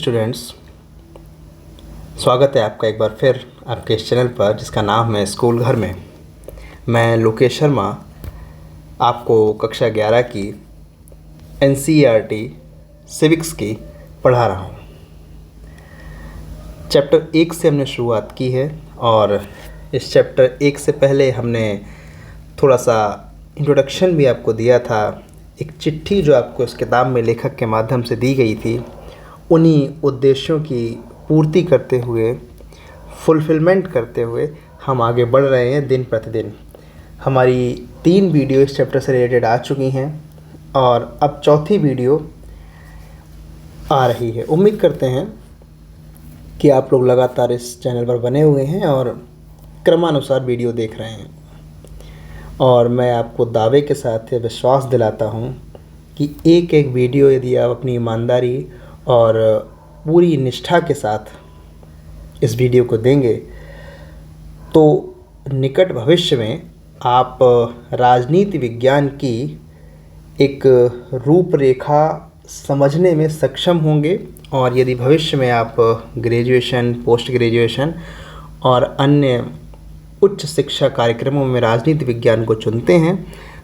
Students, स्वागत है आपका एक बार फिर आपके इस चैनल पर जिसका नाम है स्कूल घर में। मैं लोकेश शर्मा आपको कक्षा 11 की NCERT सिविक्स की पढ़ा रहा हूँ। चैप्टर 1 से हमने शुरुआत की है और इस चैप्टर 1 से पहले हमने थोड़ा सा इंट्रोडक्शन भी आपको दिया था। एक चिट्ठी जो आपको इस किताब में लेखक के माध्यम से दी गई थी, उन्हीं उद्देश्यों की पूर्ति करते हुए, फुलफिलमेंट करते हुए हम आगे बढ़ रहे हैं दिन प्रतिदिन। हमारी 3 वीडियो इस चैप्टर से रिलेटेड आ चुकी हैं और अब चौथी वीडियो आ रही है। उम्मीद करते हैं कि आप लोग लगातार इस चैनल पर बने हुए हैं और क्रमानुसार वीडियो देख रहे हैं। और मैं आपको दावे के साथ विश्वास दिलाता हूं कि एक एक वीडियो यदि आप अपनी ईमानदारी और पूरी निष्ठा के साथ इस वीडियो को देंगे तो निकट भविष्य में आप राजनीति विज्ञान की एक रूपरेखा समझने में सक्षम होंगे। और यदि भविष्य में आप ग्रेजुएशन, पोस्ट ग्रेजुएशन और अन्य उच्च शिक्षा कार्यक्रमों में राजनीति विज्ञान को चुनते हैं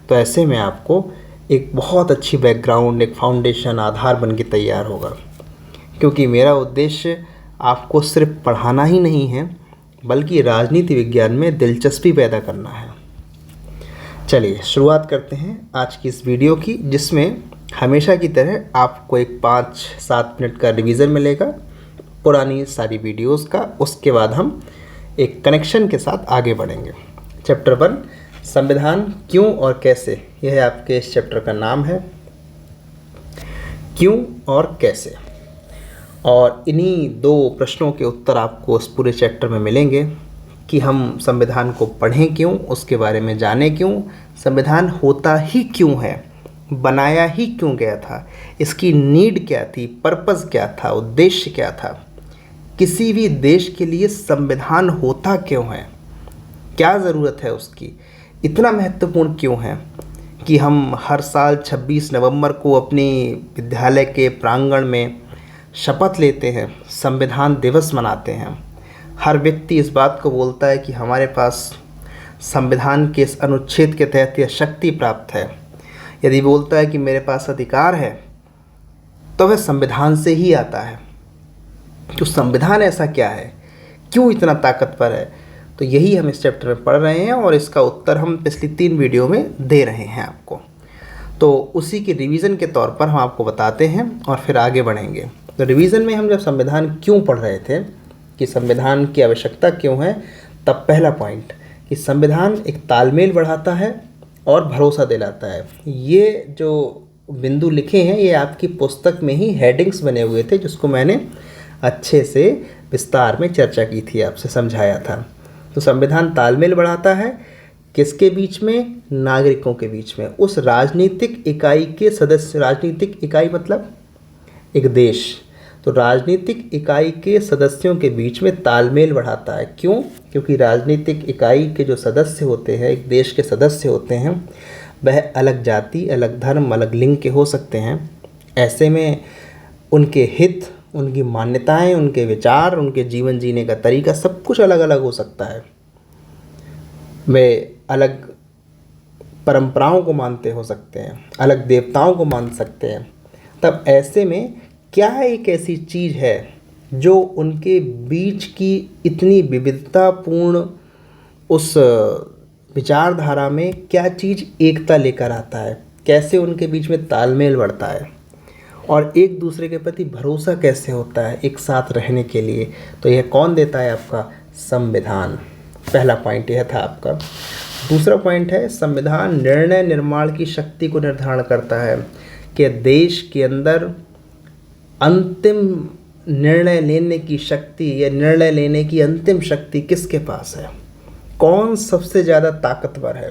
तो ऐसे में आपको एक बहुत अच्छी बैकग्राउंड, एक फाउंडेशन, आधार बन के तैयार होगा। क्योंकि मेरा उद्देश्य आपको सिर्फ पढ़ाना ही नहीं है बल्कि राजनीति विज्ञान में दिलचस्पी पैदा करना है। चलिए शुरुआत करते हैं आज की इस वीडियो की, जिसमें हमेशा की तरह आपको एक 5-7 मिनट का रिवीजन मिलेगा पुरानी सारी वीडियोस का। उसके बाद हम एक कनेक्शन के साथ आगे बढ़ेंगे। चैप्टर 1 संविधान क्यों और कैसे, यह है आपके इस चैप्टर का नाम है, क्यों और कैसे। और इन्हीं 2 प्रश्नों के उत्तर आपको उस पूरे चैप्टर में मिलेंगे कि हम संविधान को पढ़ें क्यों, उसके बारे में जानें क्यों, संविधान होता ही क्यों है, बनाया ही क्यों गया था, इसकी नीड क्या थी, पर्पस क्या था, उद्देश्य क्या था, किसी भी देश के लिए संविधान होता क्यों है, क्या ज़रूरत है उसकी, इतना महत्वपूर्ण क्यों है कि हम हर साल 26 नवंबर को अपनी विद्यालय के प्रांगण में शपथ लेते हैं, संविधान दिवस मनाते हैं। हर व्यक्ति इस बात को बोलता है कि हमारे पास संविधान के इस अनुच्छेद के तहत यह शक्ति प्राप्त है। यदि बोलता है कि मेरे पास अधिकार है तो वह संविधान से ही आता है। तो संविधान ऐसा क्या है, क्यों इतना ताकतवर है, तो यही हम इस चैप्टर में पढ़ रहे हैं और इसका उत्तर हम पिछली 3 वीडियो में दे रहे हैं आपको। तो उसी के रिवीजन के तौर पर हम आपको बताते हैं और फिर आगे बढ़ेंगे। तो रिवीजन में हम जब संविधान क्यों पढ़ रहे थे कि संविधान की आवश्यकता क्यों है, तब पहला पॉइंट कि संविधान एक तालमेल बढ़ाता है और भरोसा दिलाता है। ये जो बिंदु लिखे हैं ये आपकी पुस्तक में ही हेडिंग्स बने हुए थे, जिसको मैंने अच्छे से विस्तार में चर्चा की थी, आपसे समझाया था। तो संविधान तालमेल बढ़ाता है किसके बीच में, नागरिकों के बीच में, उस राजनीतिक इकाई के सदस्य। राजनीतिक इकाई मतलब एक देश। तो राजनीतिक इकाई के सदस्यों के बीच में तालमेल बढ़ाता है। क्यों? क्योंकि राजनीतिक इकाई के जो सदस्य होते हैं, एक देश के सदस्य होते हैं, वह अलग जाति, अलग धर्म, अलग लिंग के हो सकते हैं। ऐसे में उनके हित, उनकी मान्यताएं, उनके विचार, उनके जीवन जीने का तरीका सब कुछ अलग अलग हो सकता है। वे अलग परंपराओं को मानते हो सकते हैं, अलग देवताओं को मान सकते हैं। तब ऐसे में क्या एक ऐसी चीज़ है जो उनके बीच की इतनी विविधतापूर्ण उस विचारधारा में क्या चीज़ एकता लेकर आता है, कैसे उनके बीच में तालमेल बढ़ता है और एक दूसरे के प्रति भरोसा कैसे होता है एक साथ रहने के लिए। तो यह कौन देता है? आपका संविधान। पहला पॉइंट यह था आपका। दूसरा पॉइंट है संविधान निर्णय निर्माण की शक्ति को निर्धारण करता है कि देश के अंदर अंतिम निर्णय लेने की शक्ति या निर्णय लेने की अंतिम शक्ति किसके पास है, कौन सबसे ज़्यादा ताकतवर है।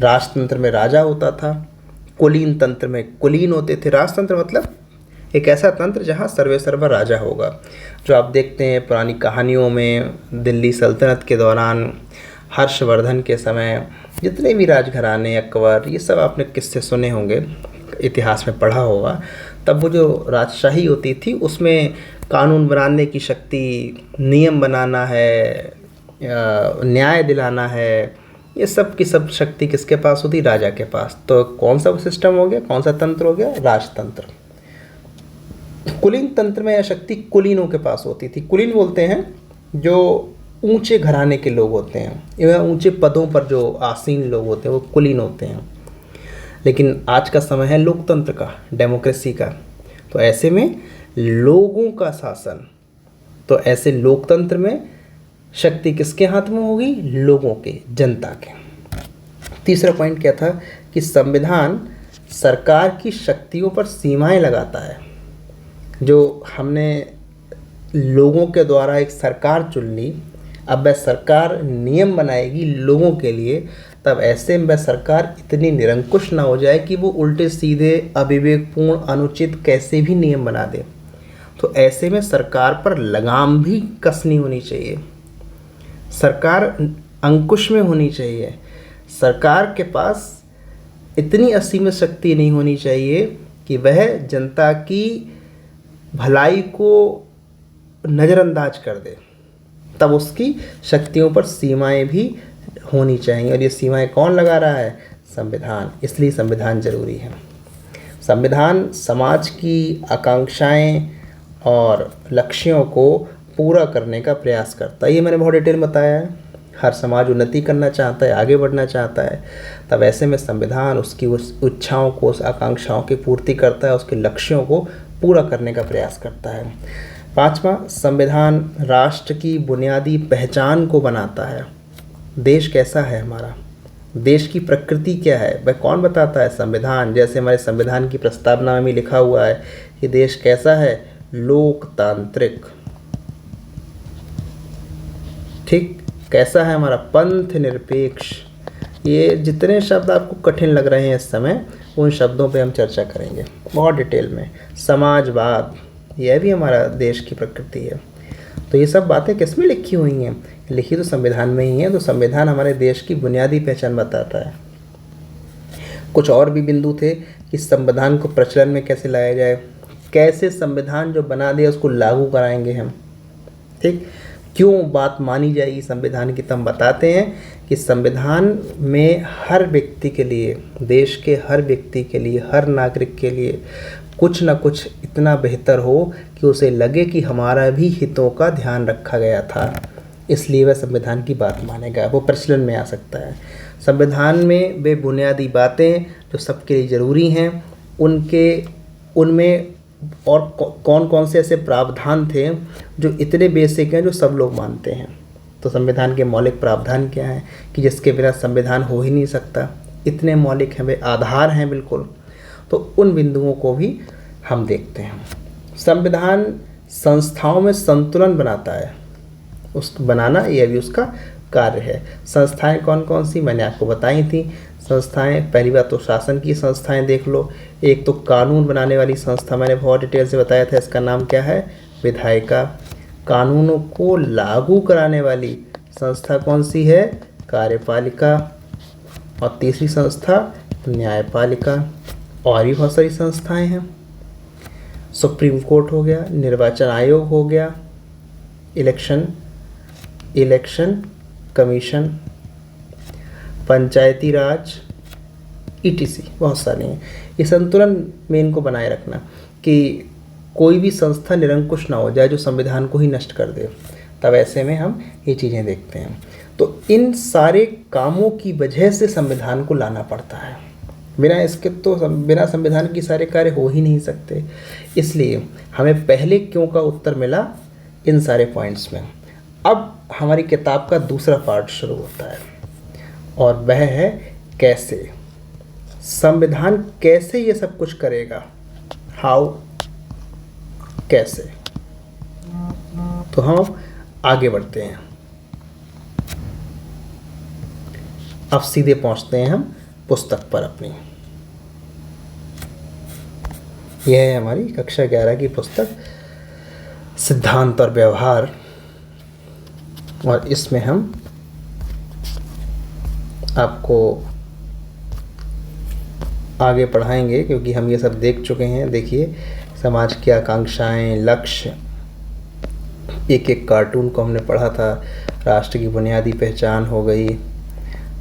राजतंत्र में राजा होता था, कुलीन तंत्र में कुलीन होते थे। राजतंत्र मतलब एक ऐसा तंत्र जहाँ सर्वे सर्वा राजा होगा, जो आप देखते हैं पुरानी कहानियों में। दिल्ली सल्तनत के दौरान, हर्षवर्धन के समय, जितने भी राजघराने, अकबर, ये सब आपने किस्से सुने होंगे, इतिहास में पढ़ा होगा। तब वो जो राजशाही होती थी उसमें कानून बनाने की शक्ति, नियम बनाना है, न्याय दिलाना है, ये सब की सब शक्ति किसके पास होती? राजा के पास। तो कौन सा सिस्टम हो गया, कौन सा तंत्र हो गया? राजतंत्र। कुलीन तंत्र में यह शक्ति कुलीनों के पास होती थी। कुलीन बोलते हैं जो ऊंचे घराने के लोग होते हैं या ऊंचे पदों पर जो आसीन लोग होते हैं वो कुलीन होते हैं। लेकिन आज का समय है लोकतंत्र का, डेमोक्रेसी का। तो ऐसे में लोगों का शासन, तो ऐसे लोकतंत्र में शक्ति किसके हाथ में होगी? लोगों के, जनता के। तीसरा पॉइंट क्या था कि संविधान सरकार की शक्तियों पर सीमाएं लगाता है। जो हमने लोगों के द्वारा एक सरकार चुन ली, अब वह सरकार नियम बनाएगी लोगों के लिए, तब ऐसे में वह सरकार इतनी निरंकुश ना हो जाए कि वो उल्टे सीधे, अविवेकपूर्ण, अनुचित कैसे भी नियम बना दे। तो ऐसे में सरकार पर लगाम भी कसनी होनी चाहिए, सरकार अंकुश में होनी चाहिए। सरकार के पास इतनी असीमित शक्ति नहीं होनी चाहिए कि वह जनता की भलाई को नज़रअंदाज कर दे, तब उसकी शक्तियों पर सीमाएं भी होनी चाहिए। और ये सीमाएं कौन लगा रहा है? संविधान। इसलिए संविधान जरूरी है। संविधान समाज की आकांक्षाएं और लक्ष्यों को पूरा करने का प्रयास करता है। ये मैंने बहुत डिटेल में बताया है। हर समाज उन्नति करना चाहता है, आगे बढ़ना चाहता है, तब ऐसे में संविधान उसकी उस इच्छाओं को, उस आकांक्षाओं की पूर्ति करता है, उसके लक्ष्यों को पूरा करने का प्रयास करता है। पांचवा, संविधान राष्ट्र की बुनियादी पहचान को बनाता है। देश कैसा है हमारा, देश की प्रकृति क्या है, वह कौन बताता है? संविधान। जैसे हमारे संविधान की प्रस्तावना में भी लिखा हुआ है कि देश कैसा है? लोकतांत्रिक। ठीक, कैसा है हमारा? पंथ निरपेक्ष। ये जितने शब्द आपको कठिन लग रहे हैं इस समय, उन शब्दों पे हम चर्चा करेंगे बहुत डिटेल में। समाजवाद, यह भी हमारा देश की प्रकृति है। तो ये सब बातें किस में लिखी हुई हैं? लिखी तो संविधान में ही है। तो संविधान हमारे देश की बुनियादी पहचान बताता है। कुछ और भी बिंदु थे कि संविधान को प्रचलन में कैसे लाया जाए, कैसे संविधान जो बना दिया उसको लागू कराएंगे हम। ठीक, क्यों बात मानी जाएगी संविधान की, तब बताते हैं कि संविधान में हर व्यक्ति के लिए, देश के हर व्यक्ति के लिए, हर नागरिक के लिए कुछ ना कुछ इतना बेहतर हो कि उसे लगे कि हमारा भी हितों का ध्यान रखा गया था, इसलिए वह संविधान की बात मानेगा, वो प्रचलन में आ सकता है। संविधान में वे बुनियादी बातें जो सबके लिए ज़रूरी हैं, उनमें और कौन कौन से ऐसे प्रावधान थे जो इतने बेसिक हैं जो सब लोग मानते हैं। तो संविधान के मौलिक प्रावधान क्या हैं कि जिसके बिना संविधान हो ही नहीं सकता, इतने मौलिक हैं, वे आधार हैं बिल्कुल। तो उन बिंदुओं को भी हम देखते हैं। संविधान संस्थाओं में संतुलन बनाता है, उसको बनाना यह भी उसका कार्य है। संस्थाएं कौन कौन सी मैंने आपको बताई थी। संस्थाएं, पहली बात तो शासन की संस्थाएं देख लो। एक तो कानून बनाने वाली संस्था, मैंने बहुत डिटेल से बताया था, इसका नाम क्या है? विधायिका। कानूनों को लागू कराने वाली संस्था कौन सी है? कार्यपालिका। और तीसरी संस्था न्यायपालिका। और भी बहुत सारी संस्थाएं हैं। सुप्रीम कोर्ट हो गया, निर्वाचन आयोग हो गया, इलेक्शन कमीशन, पंचायती राज, ETC, बहुत सारे हैं। ये संतुलन में इनको बनाए रखना कि कोई भी संस्था निरंकुश ना हो जाए जो संविधान को ही नष्ट कर दे। तब ऐसे में हम ये चीज़ें देखते हैं। तो इन सारे कामों की वजह से संविधान को लाना पड़ता है। बिना संविधान की सारे कार्य हो ही नहीं सकते। इसलिए हमें पहले क्यों का उत्तर मिला इन सारे पॉइंट्स में। अब हमारी किताब का दूसरा पार्ट शुरू होता है और वह है कैसे। संविधान कैसे ये सब कुछ करेगा, हाउ, कैसे। तो हम आगे बढ़ते हैं। अब सीधे पहुंचते हैं हम पुस्तक पर अपनी। यह है हमारी कक्षा 11 की पुस्तक सिद्धांत और व्यवहार, और इसमें हम आपको आगे पढ़ाएंगे क्योंकि हम ये सब देख चुके हैं। देखिए, समाज की आकांक्षाएं, लक्ष्य, एक एक कार्टून को हमने पढ़ा था। राष्ट्र की बुनियादी पहचान हो गई,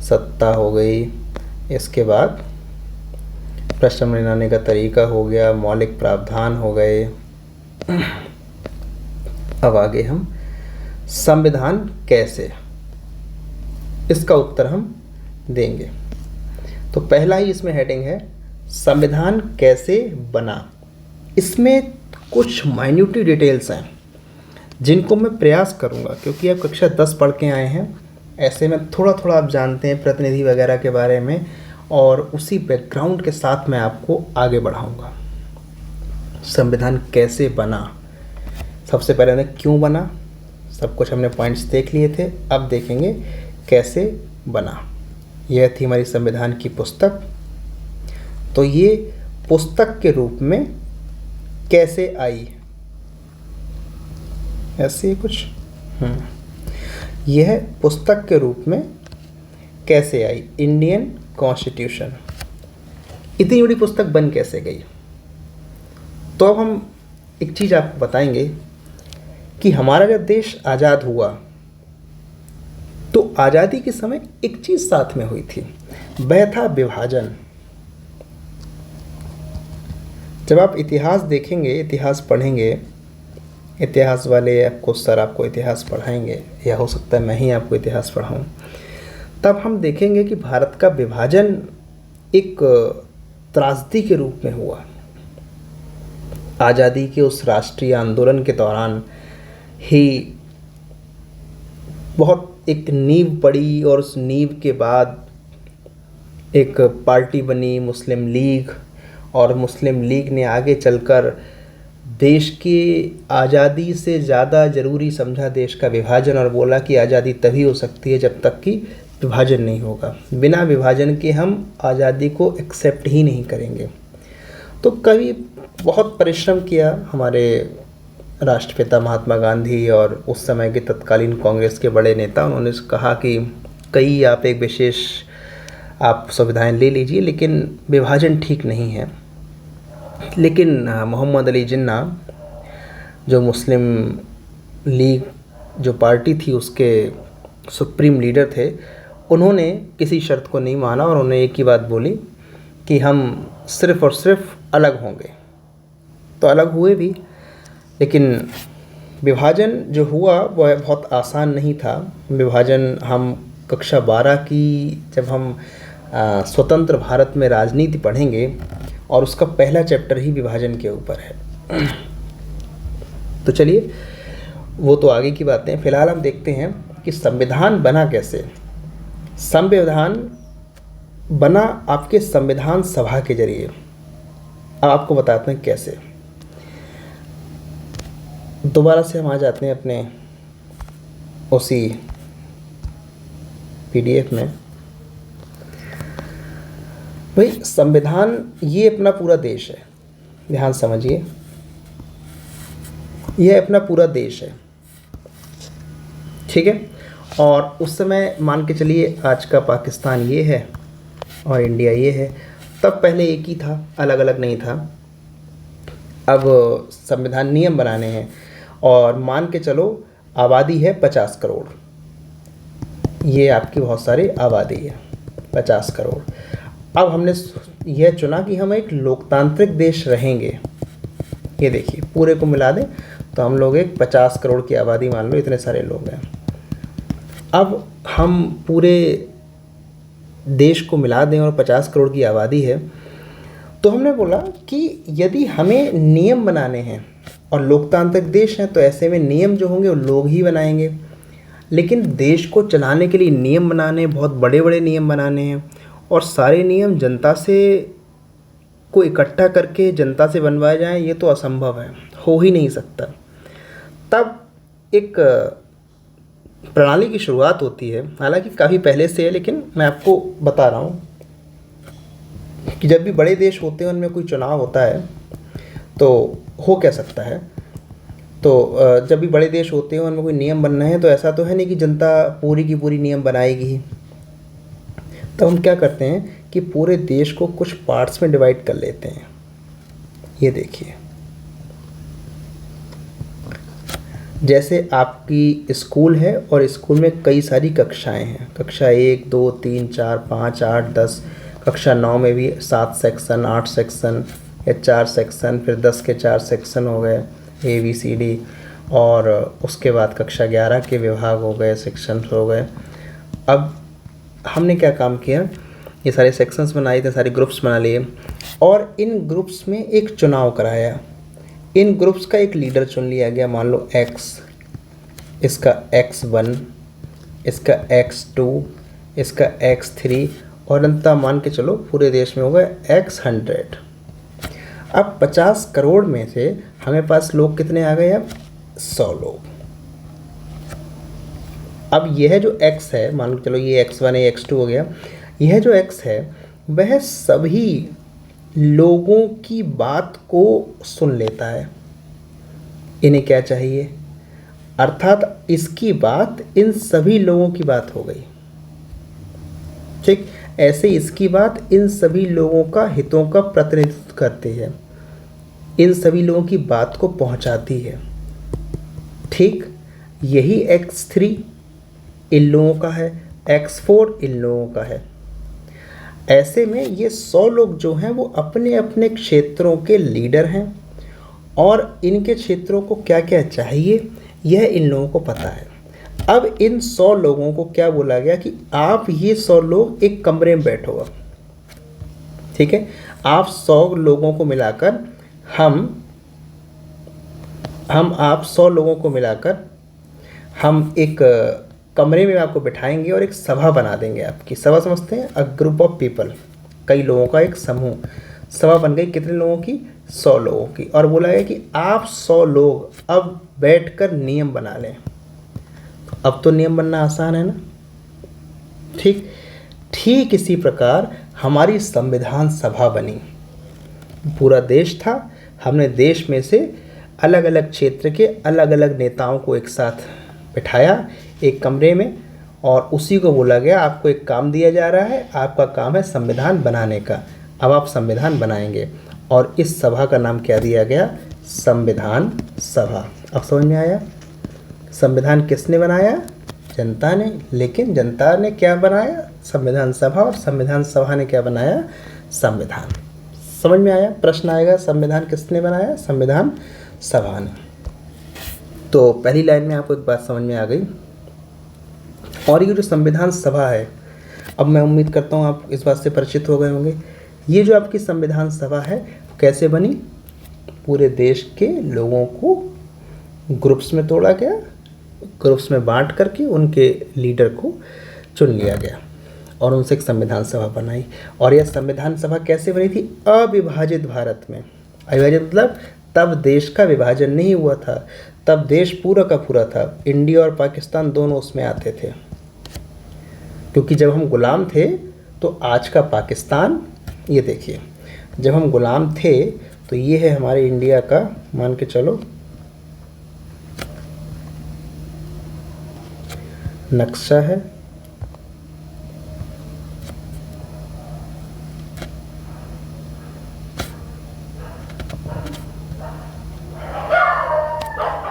सत्ता हो गई, इसके बाद प्रश्न बनाने का तरीका हो गया, मौलिक प्रावधान हो गए। अब आगे हम संविधान कैसे, इसका उत्तर हम देंगे। तो पहला ही इसमें हेडिंग है संविधान कैसे बना। इसमें कुछ माइन्यूटली डिटेल्स हैं जिनको मैं प्रयास करूंगा, क्योंकि आप कक्षा 10 पढ़ के आए हैं, ऐसे में थोड़ा थोड़ा आप जानते हैं प्रतिनिधि वगैरह के बारे में, और उसी बैकग्राउंड के साथ मैं आपको आगे बढ़ाऊंगा। संविधान कैसे बना, सबसे पहले ने क्यों बना, सब कुछ हमने पॉइंट्स देख लिए थे। अब देखेंगे कैसे बना। यह थी हमारी संविधान की पुस्तक। तो ये पुस्तक के रूप में कैसे आई, ऐसे ही कुछ। यह पुस्तक के रूप में कैसे आई, इंडियन कॉन्स्टिट्यूशन। इतनी बड़ी पुस्तक बन कैसे गई। तो अब हम एक चीज़ आपको बताएंगे कि हमारा जब देश आज़ाद हुआ तो आज़ादी के समय एक चीज़ साथ में हुई थी, वह था विभाजन। जब आप इतिहास देखेंगे, इतिहास पढ़ेंगे, इतिहास वाले आपको सर आपको इतिहास पढ़ाएंगे, या हो सकता है मैं ही आपको इतिहास पढ़ाऊँ, तब हम देखेंगे कि भारत का विभाजन एक त्रासदी के रूप में हुआ। आज़ादी के उस राष्ट्रीय आंदोलन के दौरान ही बहुत एक नींव पड़ी, और उस नींव के बाद एक पार्टी बनी मुस्लिम लीग, और मुस्लिम लीग ने आगे चलकर देश की आज़ादी से ज़्यादा ज़रूरी समझा देश का विभाजन, और बोला कि आज़ादी तभी हो सकती है जब तक कि विभाजन नहीं होगा, बिना विभाजन के हम आज़ादी को एक्सेप्ट ही नहीं करेंगे। तो कभी बहुत परिश्रम किया हमारे राष्ट्रपिता महात्मा गांधी और उस समय के तत्कालीन कांग्रेस के बड़े नेता। उन्होंने कहा कि कई आप एक विशेष आप संविधान ले लीजिए, लेकिन विभाजन ठीक नहीं है। लेकिन मोहम्मद अली जिन्ना, जो मुस्लिम लीग जो पार्टी थी उसके सुप्रीम लीडर थे, उन्होंने किसी शर्त को नहीं माना, और उन्होंने एक ही बात बोली कि हम सिर्फ़ और सिर्फ अलग होंगे। तो अलग हुए भी, लेकिन विभाजन जो हुआ वह बहुत आसान नहीं था। विभाजन हम कक्षा 12 की जब हम स्वतंत्र भारत में राजनीति पढ़ेंगे, और उसका पहला चैप्टर ही विभाजन के ऊपर है। तो चलिए वो तो आगे की बातें हैं। फिलहाल हम देखते हैं कि संविधान बना कैसे। संविधान बना आपके संविधान सभा के जरिए। अब आपको बताते हैं कैसे। दोबारा से हम आ जाते हैं अपने उसी पीडीएफ में। भाई संविधान ये अपना पूरा देश है, ध्यान समझिए, यह अपना पूरा देश है, ठीक है। और उस समय मान के चलिए आज का पाकिस्तान ये है और इंडिया ये है, तब पहले एक ही था, अलग अलग नहीं था। अब संविधान नियम बनाने हैं, और मान के चलो आबादी है 50 करोड़, ये आपकी बहुत सारी आबादी है 50 करोड़। अब हमने यह चुना कि हम एक लोकतांत्रिक देश रहेंगे। ये देखिए पूरे को मिला दें तो हम लोग एक 50 करोड़ की आबादी मान लो, इतने सारे लोग हैं। अब हम पूरे देश को मिला दें और 50 करोड़ की आबादी है, तो हमने बोला कि यदि हमें नियम बनाने हैं और लोकतांत्रिक देश है तो ऐसे में नियम जो होंगे वो लोग ही बनाएंगे। लेकिन देश को चलाने के लिए नियम बनाने, बहुत बड़े बड़े नियम बनाने हैं, और सारे नियम जनता से को इकट्ठा करके जनता से बनवाए जाएं, ये तो असंभव है, हो ही नहीं सकता। तब एक प्रणाली की शुरुआत होती है, हालांकि काफ़ी पहले से है, लेकिन मैं आपको बता रहा हूँ कि जब भी बड़े देश होते हैं उनमें कोई चुनाव होता है तो हो क्या सकता है। तो जब भी बड़े देश होते हैं उनमें कोई नियम बनना है, तो ऐसा तो है नहीं कि जनता पूरी की पूरी नियम बनाएगी ही। तो हम क्या करते हैं कि पूरे देश को कुछ पार्ट्स में डिवाइड कर लेते हैं। ये देखिए जैसे आपकी स्कूल है और स्कूल में कई सारी कक्षाएं हैं, कक्षा 1, 2, 3, 4, 5, 8, 10। कक्षा 9 में भी 7 सेक्शन, 8 सेक्शन या 4 सेक्शन, फिर 10 के 4 सेक्शन हो गए, ABCD। और उसके बाद कक्षा 11 के विभाग हो गए, सेक्शन हो गए। अब हमने क्या काम किया, ये सारे सेक्शंस बनाए थे, सारे ग्रुप्स बना लिए और इन ग्रुप्स में एक चुनाव कराया। इन ग्रुप्स का एक लीडर चुन लिया गया, मान लो X, इसका X1, इसका X2, इसका X3 और अंततः मान के चलो पूरे देश में होगा X100। अब 50 करोड़ में से हमें पास लोग कितने आ गए, अब 100 लोग। अब यह जो X है, मान लो चलो ये X1 है, X2 हो गया, यह जो X है वह सभी लोगों की बात को सुन लेता है। इन्हें क्या चाहिए, अर्थात इसकी बात इन सभी लोगों की बात हो गई, ठीक। ऐसे इसकी बात इन सभी लोगों का हितों का प्रतिनिधित्व करती है, इन सभी लोगों की बात को पहुंचाती है, ठीक। यही X3 इन लोगों का है, X4 इन लोगों का है। ऐसे में ये 100 लोग जो हैं वो अपने अपने क्षेत्रों के लीडर हैं और इनके क्षेत्रों को क्या क्या चाहिए यह इन लोगों को पता है। अब इन 100 लोगों को क्या बोला गया कि आप ये 100 लोग एक कमरे में बैठो, ठीक है। आप 100 लोगों को मिलाकर आप 100 लोगों को मिलाकर हम एक कमरे में आपको बिठाएंगे और एक सभा बना देंगे। आपकी सभा समझते हैं, अ ग्रुप ऑफ पीपल, कई लोगों का एक समूह। सभा बन गई कितने लोगों की, 100 लोगों की। और बोला गया कि आप 100 लोग अब बैठकर नियम बना लें। अब तो नियम बनना आसान है ना, ठीक। ठीक इसी प्रकार हमारी संविधान सभा बनी। पूरा देश था, हमने देश में से अलग अलग क्षेत्र के अलग अलग नेताओं को एक साथ बिठाया एक कमरे में और उसी को बोला गया आपको एक काम दिया जा रहा है, आपका काम है संविधान बनाने का। अब आप संविधान बनाएंगे और इस सभा का नाम क्या दिया गया, संविधान सभा। अब समझ में आया, संविधान किसने बनाया, जनता ने। लेकिन जनता ने क्या बनाया, संविधान सभा, और संविधान सभा ने क्या बनाया, संविधान। समझ में आया, प्रश्न आएगा संविधान किसने बनाया, संविधान सभा ने। तो पहली लाइन में आपको एक बात समझ में आ गई। और ये जो संविधान सभा है, अब मैं उम्मीद करता हूँ आप इस बात से परिचित हो गए होंगे। ये जो आपकी संविधान सभा है कैसे बनी, पूरे देश के लोगों को ग्रुप्स में तोड़ा गया, ग्रुप्स में बांट करके उनके लीडर को चुन लिया गया और उनसे एक संविधान सभा बनाई। और यह संविधान सभा कैसे बनी थी, अविभाजित भारत में। अविभाजित मतलब तब देश का विभाजन नहीं हुआ था, तब देश पूरा का पूरा था, इंडिया और पाकिस्तान दोनों उसमें आते थे। क्योंकि जब हम गुलाम थे तो आज का पाकिस्तान, ये देखिए, जब हम गुलाम थे तो ये है हमारे इंडिया का, मान के चलो, नक्शा है।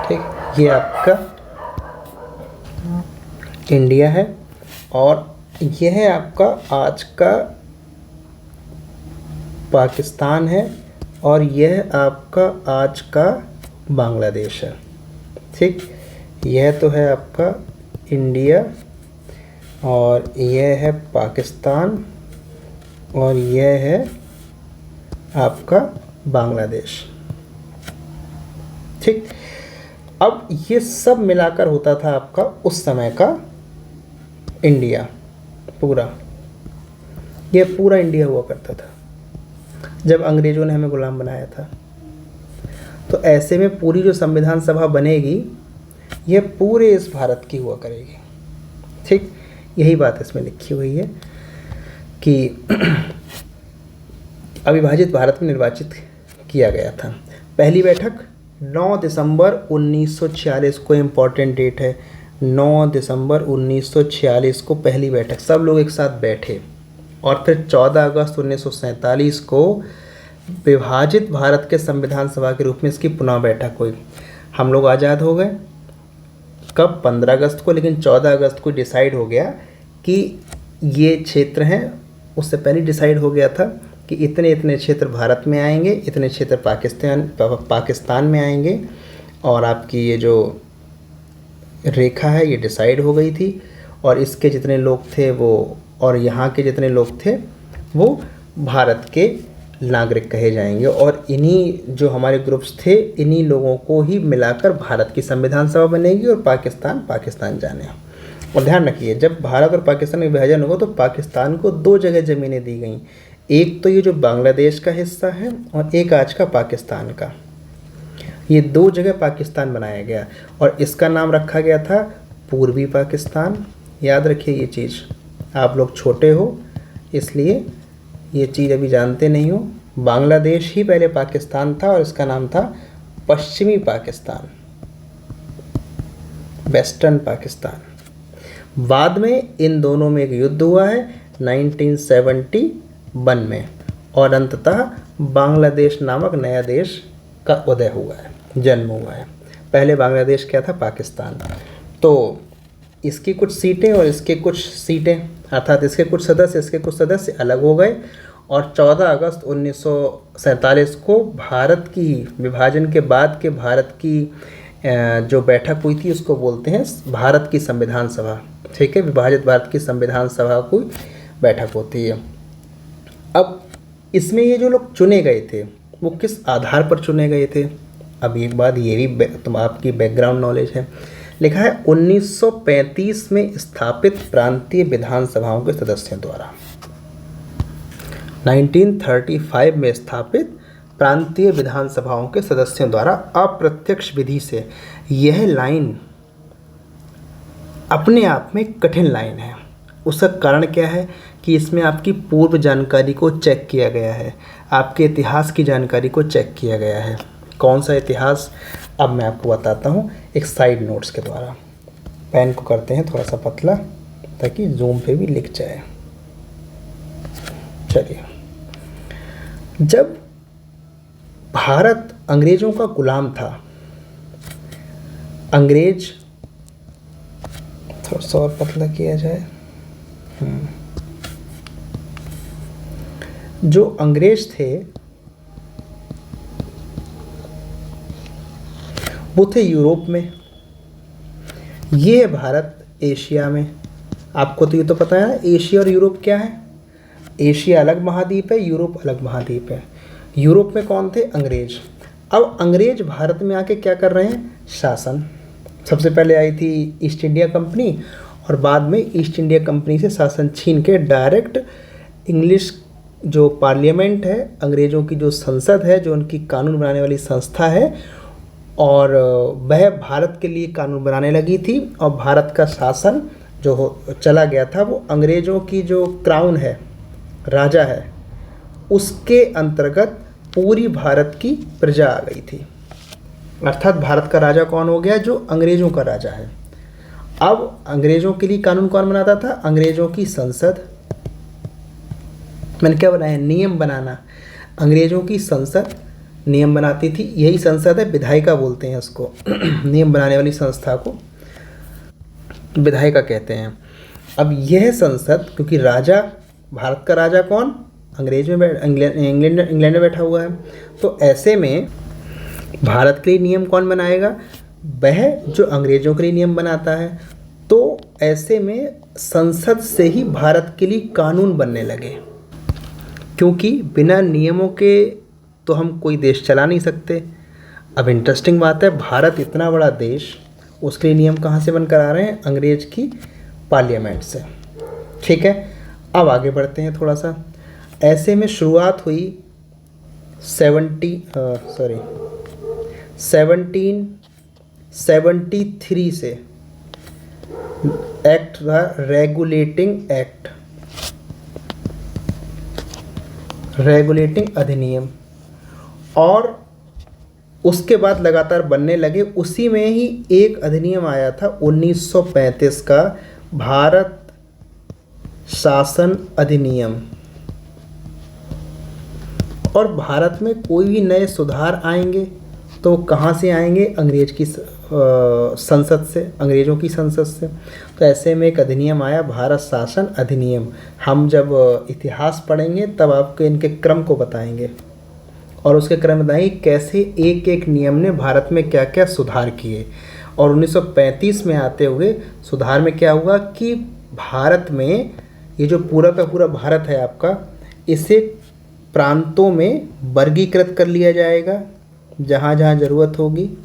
ठीक, ये आपका इंडिया है और यह है आपका आज का पाकिस्तान है और यह आपका आज का बांग्लादेश है। ठीक, यह तो है आपका इंडिया और यह है पाकिस्तान और यह है आपका बांग्लादेश। ठीक, अब ये सब मिलाकर होता था आपका उस समय का इंडिया पूरा, ये पूरा इंडिया हुआ करता था जब अंग्रेज़ों ने हमें गुलाम बनाया था। तो ऐसे में पूरी जो संविधान सभा बनेगी यह पूरे इस भारत की हुआ करेगी। ठीक, यही बात इसमें लिखी हुई है कि अविभाजित भारत में निर्वाचित किया गया था। पहली बैठक 9 दिसंबर 1946 को, इम्पॉर्टेंट डेट है, 9 दिसंबर 1946 को पहली बैठक, सब लोग एक साथ बैठे। और फिर 14 अगस्त 1947 को विभाजित भारत के संविधान सभा के रूप में इसकी पुनः बैठक हुई। हम लोग आज़ाद हो गए कब? 15 अगस्त को, लेकिन 14 अगस्त को डिसाइड हो गया कि ये क्षेत्र हैं। उससे पहले डिसाइड हो गया था कि इतने इतने क्षेत्र भारत में आएंगे, इतने क्षेत्र पाकिस्तान में आएंगे, और आपकी ये जो रेखा है ये डिसाइड हो गई थी। और इसके जितने लोग थे वो, और यहाँ के जितने लोग थे वो भारत के नागरिक कहे जाएंगे। और इन्हीं जो हमारे ग्रुप्स थे, इन्हीं लोगों को ही मिलाकर भारत की संविधान सभा बनेगी, और पाकिस्तान जाने। और ध्यान रखिए, जब भारत और पाकिस्तान में विभाजन होगा तो पाकिस्तान को 2 जगह ज़मीनें दी गई। एक तो ये जो बांग्लादेश का हिस्सा है, और एक आज का पाकिस्तान का। ये 2 जगह पाकिस्तान बनाया गया, और इसका नाम रखा गया था पूर्वी पाकिस्तान। याद रखिए ये चीज़, आप लोग छोटे हो इसलिए ये चीज़ अभी जानते नहीं हो। बांग्लादेश ही पहले पाकिस्तान था, और इसका नाम था पश्चिमी पाकिस्तान, वेस्टर्न पाकिस्तान। बाद में इन दोनों में एक युद्ध हुआ है 1971 में, और अंततः बांग्लादेश नामक नया देश का उदय हुआ है, जन्म हुआ है। पहले बांग्लादेश क्या था? पाकिस्तान। तो इसकी कुछ सीटें और इसके कुछ सीटें, अर्थात इसके कुछ सदस्य अलग हो गए, और 14 अगस्त 1947 को भारत की विभाजन के बाद के भारत की जो बैठक हुई थी उसको बोलते हैं भारत की संविधान सभा। ठीक है, विभाजित भारत की संविधान सभा की बैठक होती है। अब इसमें ये जो लोग चुने गए थे वो किस आधार पर चुने गए थे? अब एक बात ये भी तुम आपकी बैकग्राउंड नॉलेज है। लिखा है 1935 में स्थापित प्रांतीय विधानसभाओं के सदस्यों द्वारा। 1935 में स्थापित प्रांतीय विधानसभाओं के सदस्यों द्वारा अप्रत्यक्ष विधि से। यह लाइन अपने आप में कठिन लाइन है। उसका कारण क्या है कि इसमें आपकी पूर्व जानकारी को चेक किया गया है, आपके इतिहास की जानकारी को चेक किया गया है। कौन सा इतिहास? अब मैं आपको बताता हूँ एक साइड नोट्स के द्वारा। पेन को करते हैं थोड़ा सा पतला ताकि जूम पे भी लिख जाए। चलिए, जब भारत अंग्रेज़ों का गुलाम था, अंग्रेज, थोड़ा सा और पतला किया जाए, जो अंग्रेज थे वो थे यूरोप में, ये है भारत एशिया में। आपको तो ये तो पता है ना, एशिया और यूरोप क्या है? एशिया अलग महाद्वीप है, यूरोप अलग महाद्वीप है। यूरोप में कौन थे? अंग्रेज। अब अंग्रेज भारत में आके क्या कर रहे हैं? शासन। सबसे पहले आई थी ईस्ट इंडिया कंपनी, और बाद में ईस्ट इंडिया कंपनी से शासन छीन के डायरेक्ट इंग्लिश जो पार्लियामेंट है, अंग्रेज़ों की जो संसद है, जो उनकी कानून बनाने वाली संस्था है, और वह भारत के लिए कानून बनाने लगी थी। और भारत का शासन जो चला गया था वो अंग्रेज़ों की जो क्राउन है, राजा है, उसके अंतर्गत पूरी भारत की प्रजा आ गई थी। अर्थात भारत का राजा कौन हो गया? जो अंग्रेज़ों का राजा है। अब अंग्रेज़ों के लिए कानून कौन बनाता था? अंग्रेज़ों की संसद। मैंने क्या बनाया? नियम बनाना। अंग्रेज़ों की संसद नियम बनाती थी। यही संसद है, विधायिका बोलते हैं उसको। नियम बनाने वाली संस्था को विधायिका कहते हैं। अब यह संसद, क्योंकि राजा, भारत का राजा कौन? अंग्रेज में इंग्लैंड में बैठा हुआ है, तो ऐसे में भारत के लिए नियम कौन बनाएगा? वह जो अंग्रेज़ों के लिए नियम बनाता है। तो ऐसे में संसद से ही भारत के लिए कानून बनने लगे, क्योंकि बिना नियमों के तो हम कोई देश चला नहीं सकते। अब इंटरेस्टिंग बात है, भारत इतना बड़ा देश, उसके लिए नियम कहाँ से बनकर आ रहे हैं? अंग्रेज की पार्लियामेंट से। ठीक है, अब आगे बढ़ते हैं थोड़ा सा। ऐसे में शुरुआत हुई 1773 से। एक्ट था रेगुलेटिंग एक्ट, रेगुलेटिंग अधिनियम, और उसके बाद लगातार बनने लगे। उसी में ही एक अधिनियम आया था 1935 का, भारत शासन अधिनियम। और भारत में कोई भी नए सुधार आएंगे तो कहाँ से आएंगे? अंग्रेज की संसद से, अंग्रेज़ों की संसद से। तो ऐसे में एक अधिनियम आया, भारत शासन अधिनियम। हम जब इतिहास पढ़ेंगे तब आपको इनके क्रम को बताएंगे और उसके क्रम बताएंगे कैसे एक एक नियम ने भारत में क्या क्या सुधार किए। और 1935 में आते हुए सुधार में क्या हुआ कि भारत में ये जो पूरा का पूरा भारत है आपका, इसे प्रांतों में वर्गीकृत कर लिया जाएगा। जहाँ जहाँ ज़रूरत होगी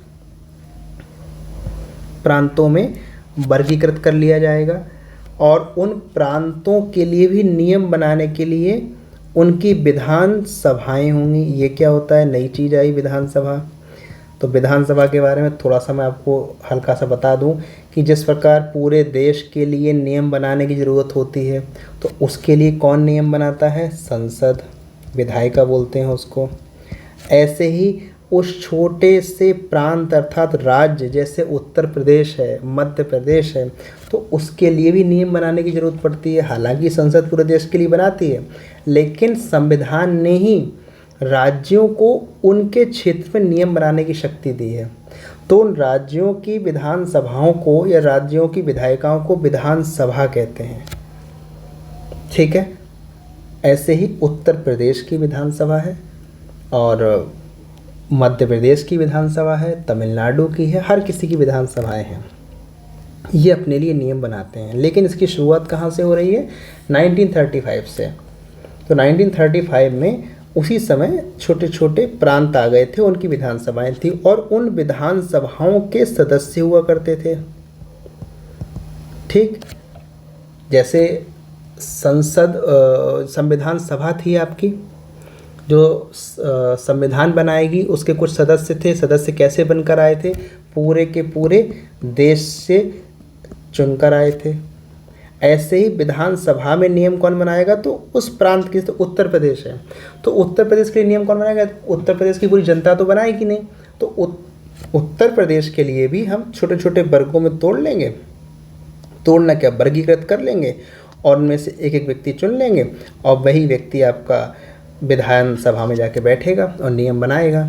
प्रांतों में वर्गीकृत कर लिया जाएगा और उन प्रांतों के लिए भी नियम बनाने के लिए उनकी विधान सभाएँ होंगी। ये क्या होता है, नई चीज़ आई विधानसभा। तो विधानसभा के बारे में थोड़ा सा मैं आपको हल्का सा बता दूं कि जिस प्रकार पूरे देश के लिए नियम बनाने की ज़रूरत होती है तो उसके लिए कौन नियम बनाता है, संसद, विधायिका बोलते हैं उसको। ऐसे ही उस छोटे से प्रांत अर्थात राज्य जैसे उत्तर प्रदेश है, मध्य प्रदेश है, तो उसके लिए भी नियम बनाने की ज़रूरत पड़ती है। हालांकि संसद पूरे देश के लिए बनाती है, लेकिन संविधान ने ही राज्यों को उनके क्षेत्र में नियम बनाने की शक्ति दी है। तो उन राज्यों की विधानसभाओं को या राज्यों की विधायिकाओं को विधानसभा कहते हैं। ठीक है। ऐसे ही उत्तर प्रदेश की विधानसभा है और मध्य प्रदेश की विधानसभा है, तमिलनाडु की है, हर किसी की विधानसभाएं हैं। ये अपने लिए नियम बनाते हैं। लेकिन इसकी शुरुआत कहाँ से हो रही है, 1935 से। तो 1935 में उसी समय छोटे छोटे प्रांत आ गए थे, उनकी विधानसभाएं थी और उन विधानसभाओं के सदस्य हुआ करते थे। ठीक, जैसे संविधान सभा थी आपकी, जो संविधान बनाएगी, उसके कुछ सदस्य थे। सदस्य कैसे बनकर आए थे, पूरे के पूरे देश से चुनकर आए थे। ऐसे ही विधानसभा में नियम कौन बनाएगा, तो उस प्रांत की, तो उत्तर प्रदेश है तो उत्तर प्रदेश के लिए नियम कौन बनाएगा, उत्तर प्रदेश की पूरी जनता तो बनाएगी नहीं। तो उत्तर प्रदेश के लिए भी हम छोटे छोटे वर्गों में तोड़ लेंगे, तोड़ना क्या, वर्गीकृत कर लेंगे और उनमें से एक एक व्यक्ति चुन लेंगे और वही व्यक्ति आपका विधानसभा में जाके बैठेगा और नियम बनाएगा।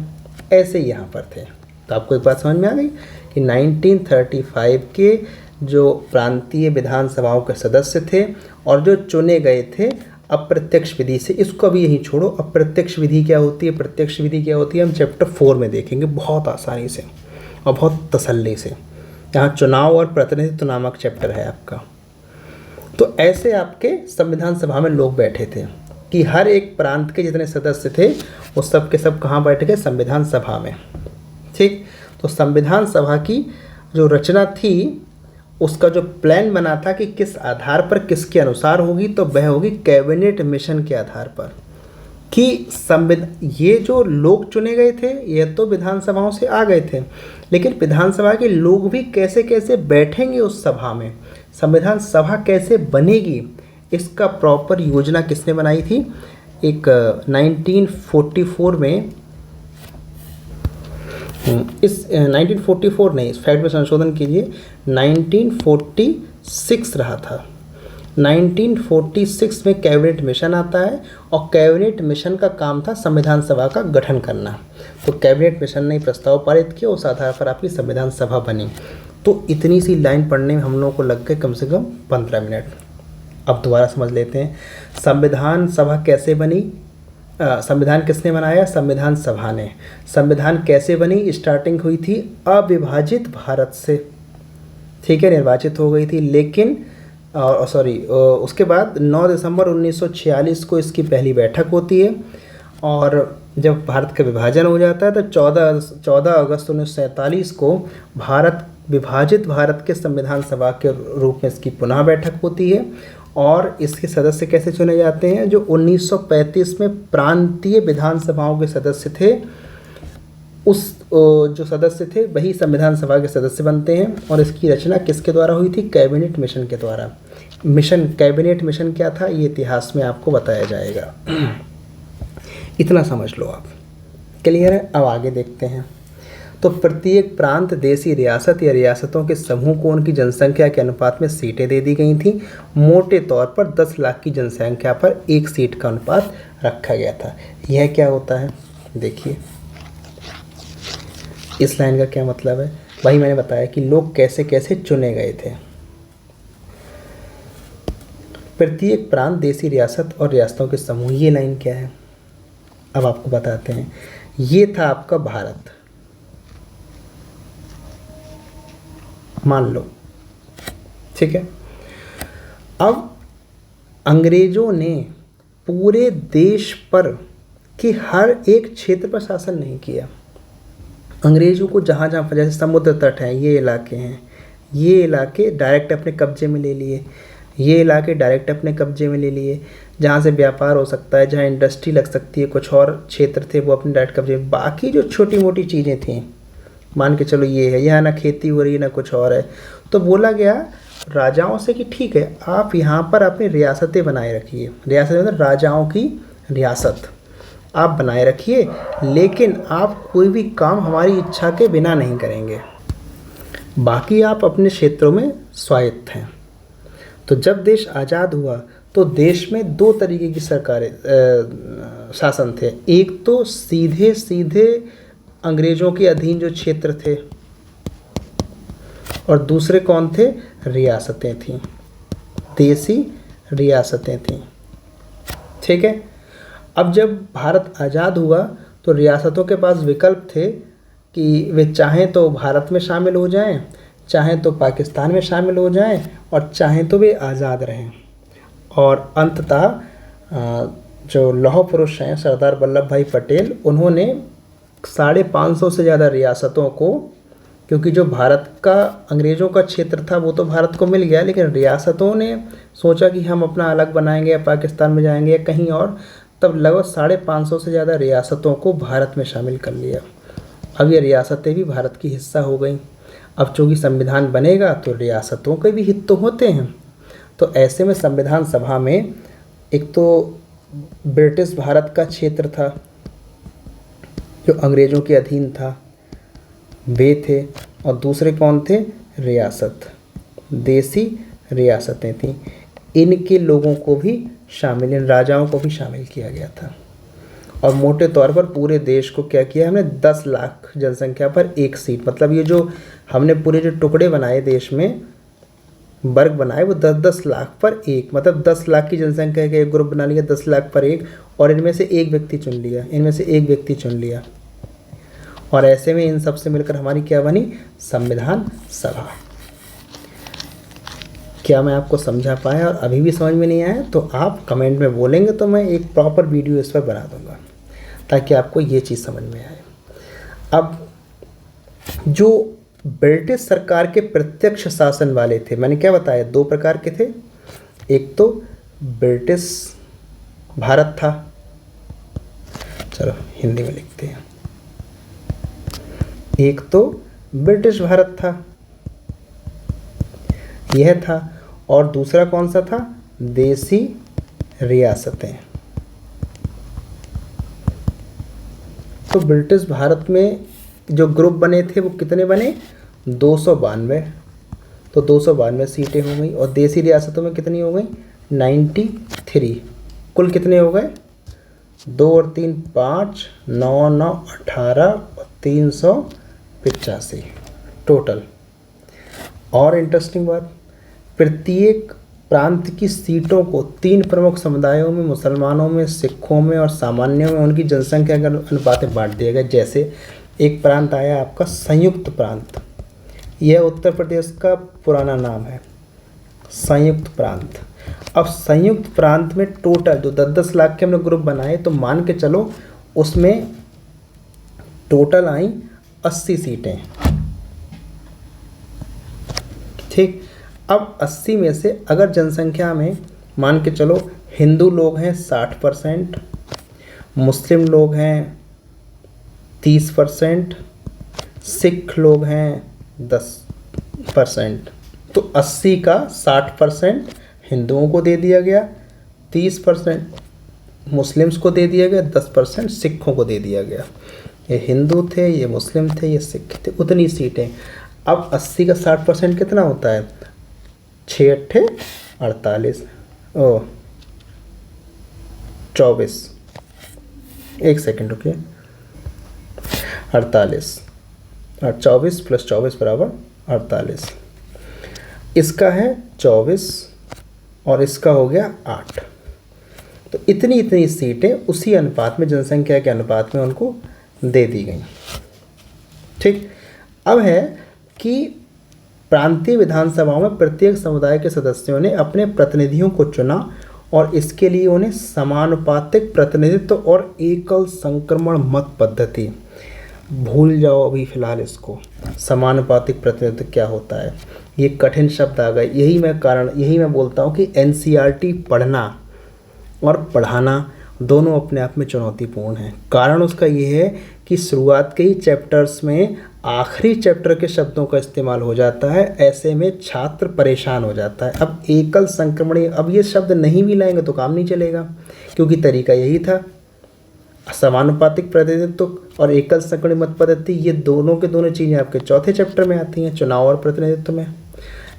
ऐसे ही यहाँ पर थे। तो आपको एक बात समझ में आ गई कि 1935 के जो प्रांतीय विधानसभाओं के सदस्य थे और जो चुने गए थे अप्रत्यक्ष विधि से। इसको अभी यहीं छोड़ो, अप्रत्यक्ष विधि क्या होती है, प्रत्यक्ष विधि क्या होती है, हम चैप्टर 4 में देखेंगे बहुत आसानी से और बहुत तसल्ली से। यहाँ चुनाव और प्रतिनिधित्व नामक चैप्टर है आपका। तो ऐसे आपके संविधान सभा में लोग बैठे थे कि हर एक प्रांत के जितने सदस्य थे वो सब के सब कहाँ बैठ गए, संविधान सभा में। ठीक, तो संविधान सभा की जो रचना थी, उसका जो प्लान बना था कि किस आधार पर, किसके अनुसार होगी, तो वह होगी कैबिनेट मिशन के आधार पर। कि ये जो लोग चुने गए थे ये तो विधानसभाओं से आ गए थे, लेकिन विधानसभा के लोग भी कैसे कैसे बैठेंगे उस सभा में, संविधान सभा कैसे बनेगी, इसका प्रॉपर योजना किसने बनाई थी। एक 1944 में, इस 1944 नहीं, इस फैक्ट में संशोधन कीजिए, 1946 रहा था। 1946 में कैबिनेट मिशन आता है और कैबिनेट मिशन का काम था संविधान सभा का गठन करना। तो कैबिनेट मिशन ने प्रस्ताव पारित किया, उस आधार पर आपकी संविधान सभा बनी। तो इतनी सी लाइन पढ़ने में हम लोगों को लग गए कम से कम 15 मिनट। अब दोबारा समझ लेते हैं, संविधान सभा कैसे बनी, संविधान किसने बनाया, संविधान सभा ने। संविधान कैसे बनी, स्टार्टिंग हुई थी अविभाजित भारत से, ठीक है, निर्वाचित हो गई थी, लेकिन उसके बाद 9 दिसंबर 1946 को इसकी पहली बैठक होती है और जब भारत का विभाजन हो जाता है तो 14 अगस्त 1947 को विभाजित भारत के संविधान सभा के रूप में इसकी पुनः बैठक होती है। और इसके सदस्य कैसे चुने जाते हैं, जो 1935 में प्रांतीय विधानसभाओं के सदस्य थे, उस जो सदस्य थे वही संविधान सभा के सदस्य बनते हैं। और इसकी रचना किसके द्वारा हुई थी, कैबिनेट मिशन के द्वारा। कैबिनेट मिशन क्या था, ये इतिहास में आपको बताया जाएगा। इतना समझ लो आप, क्लियर है। अब आगे देखते हैं। तो प्रत्येक प्रांत, देशी रियासत या रियासतों के समूह को उनकी जनसंख्या के अनुपात में सीटें दे दी गई थी। मोटे तौर पर 10 लाख की जनसंख्या पर 1 सीट का अनुपात रखा गया था। यह क्या होता है, देखिए इस लाइन का क्या मतलब है। वही मैंने बताया कि लोग कैसे कैसे चुने गए थे। प्रत्येक प्रांत देसी रियासत और रियासतों के समूह, ये लाइन क्या है अब आपको बताते हैं। ये था आपका भारत, मान लो, ठीक है। अब अंग्रेजों ने पूरे देश पर कि हर एक क्षेत्र पर शासन नहीं किया। अंग्रेजों को जहाँ जहाँ, जैसे समुद्र तट हैं, ये इलाके हैं, ये इलाके डायरेक्ट अपने कब्जे में ले लिए, ये इलाके डायरेक्ट अपने कब्जे में ले लिए। जहाँ से व्यापार हो सकता है, जहाँ इंडस्ट्री लग सकती है, कुछ और क्षेत्र थे वो अपने डायरेक्ट कब्जे में। बाकी जो छोटी मोटी चीज़ें थीं, मान के चलो ये है, यहाँ ना खेती हो रही है ना कुछ और है, तो बोला गया राजाओं से कि ठीक है, आप यहाँ पर अपनी रियासतें बनाए रखिए। रियासत मतलब राजाओं की रियासत आप बनाए रखिए, लेकिन आप कोई भी काम हमारी इच्छा के बिना नहीं करेंगे, बाकी आप अपने क्षेत्रों में स्वायत्त हैं। तो जब देश आज़ाद हुआ तो देश में दो तरीके की सरकारें शासन थे। एक तो सीधे सीधे अंग्रेज़ों के अधीन जो क्षेत्र थे, और दूसरे कौन थे, रियासतें थीं, देसी रियासतें थीं, ठीक है। अब जब भारत आज़ाद हुआ तो रियासतों के पास विकल्प थे कि वे चाहें तो भारत में शामिल हो जाएं, चाहें तो पाकिस्तान में शामिल हो जाएं, और चाहें तो वे आज़ाद रहें। और अंततः जो लौह पुरुष हैं सरदार वल्लभ भाई पटेल, उन्होंने 550 से ज़्यादा रियासतों को, क्योंकि जो भारत का अंग्रेज़ों का क्षेत्र था वो तो भारत को मिल गया, लेकिन रियासतों ने सोचा कि हम अपना अलग बनाएंगे या पाकिस्तान में जाएंगे या कहीं और, तब लगभग 550 से ज़्यादा रियासतों को भारत में शामिल कर लिया। अब ये रियासतें भी भारत की हिस्सा हो गई। अब चूँकि संविधान बनेगा तो रियासतों के भी हित तो होते हैं। तो ऐसे में संविधान सभा में एक तो ब्रिटिश भारत का क्षेत्र था जो अंग्रेज़ों के अधीन था, वे थे, और दूसरे कौन थे, रियासत, देसी रियासतें थीं। इनके लोगों को भी शामिल, इन राजाओं को भी शामिल किया गया था। और मोटे तौर पर पूरे देश को क्या किया हमने, 10 लाख जनसंख्या पर एक सीट, मतलब ये जो हमने पूरे जो टुकड़े बनाए देश में, वर्ग बनाए, वो 10-10 लाख पर एक, मतलब 10 लाख की जनसंख्या का एक ग्रुप बना लिया, 10 लाख पर एक, और इनमें से एक व्यक्ति चुन लिया, इनमें से एक व्यक्ति चुन लिया। और ऐसे में इन सब से मिलकर हमारी क्या बनी, संविधान सभा। क्या मैं आपको समझा पाया? और अभी भी समझ में नहीं आया तो आप कमेंट में बोलेंगे तो मैं एक प्रॉपर वीडियो इस पर बना दूंगा ताकि आपको ये चीज़ समझ में आए। अब जो ब्रिटिश सरकार के प्रत्यक्ष शासन वाले थे, मैंने क्या बताया, 2 प्रकार के थे। एक तो ब्रिटिश भारत था, चलो हिंदी में लिखते हैं, एक तो ब्रिटिश भारत था, यह था, और दूसरा कौन सा था, देसी रियासतें। तो ब्रिटिश भारत में जो ग्रुप बने थे वो कितने बने, 292, तो 292 सीटें हो गई। और देसी रियासतों में कितनी हो गई, 93। कुल कितने हो गए, 2 और 3 5, 9 9 18 और 385 टोटल। और इंटरेस्टिंग बात, प्रत्येक प्रांत की सीटों को 3 प्रमुख समुदायों में, मुसलमानों में, सिखों में और सामान्यों में उनकी जनसंख्या के अनुपात में बांट दिया गया। जैसे एक प्रांत आया आपका संयुक्त प्रांत, यह उत्तर प्रदेश का पुराना नाम है, संयुक्त प्रांत। अब संयुक्त प्रांत में टोटल जो 10-10 लाख के हमने ग्रुप बनाए, तो मान के चलो उसमें टोटल आई 80 सीटें, ठीक। अब 80 में से अगर जनसंख्या में मान के चलो हिंदू लोग हैं 60%, मुस्लिम लोग हैं 30%, सिख लोग हैं 10%, तो 80 का 60% हिंदुओं को दे दिया गया, 30% मुस्लिम्स को दे दिया गया, 10% सिखों को दे दिया गया। ये हिंदू थे, ये मुस्लिम थे, ये सिख थे, उतनी सीटें। अब 80 का 60% कितना होता है, 6 8 48, 24, एक सेकेंड रुकिए, 48, और 24 + 24 = 48। इसका है 24 और इसका हो गया 8। तो इतनी इतनी सीटें उसी अनुपात में, जनसंख्या के अनुपात में उनको दे दी गई। ठीक। अब है कि प्रांतीय विधानसभाओं में प्रत्येक समुदाय के सदस्यों ने अपने प्रतिनिधियों को चुना और इसके लिए उन्हें समानुपातिक प्रतिनिधित्व और एकल संक्रमण मत पद्धति, भूल जाओ अभी फ़िलहाल इसको। समानुपातिक प्रतिनिधित्व क्या होता है, ये कठिन शब्द आ गए। यही मैं बोलता हूँ कि एनसीईआरटी पढ़ना और पढ़ाना दोनों अपने आप में चुनौतीपूर्ण हैं। कारण उसका ये है कि शुरुआत के ही चैप्टर्स में आखिरी चैप्टर के शब्दों का इस्तेमाल हो जाता है, ऐसे में छात्र परेशान हो जाता है। अब एकल संक्रमणीय, अब ये शब्द नहीं भी लाएंगे तो काम नहीं चलेगा, क्योंकि तरीका यही था। समानुपातिक प्रतिनिधित्व और एकल संक्रमणीय मत पद्धति, ये दोनों के दोनों चीज़ें आपके चौथे चैप्टर में आती हैं, चुनाव और प्रतिनिधित्व में,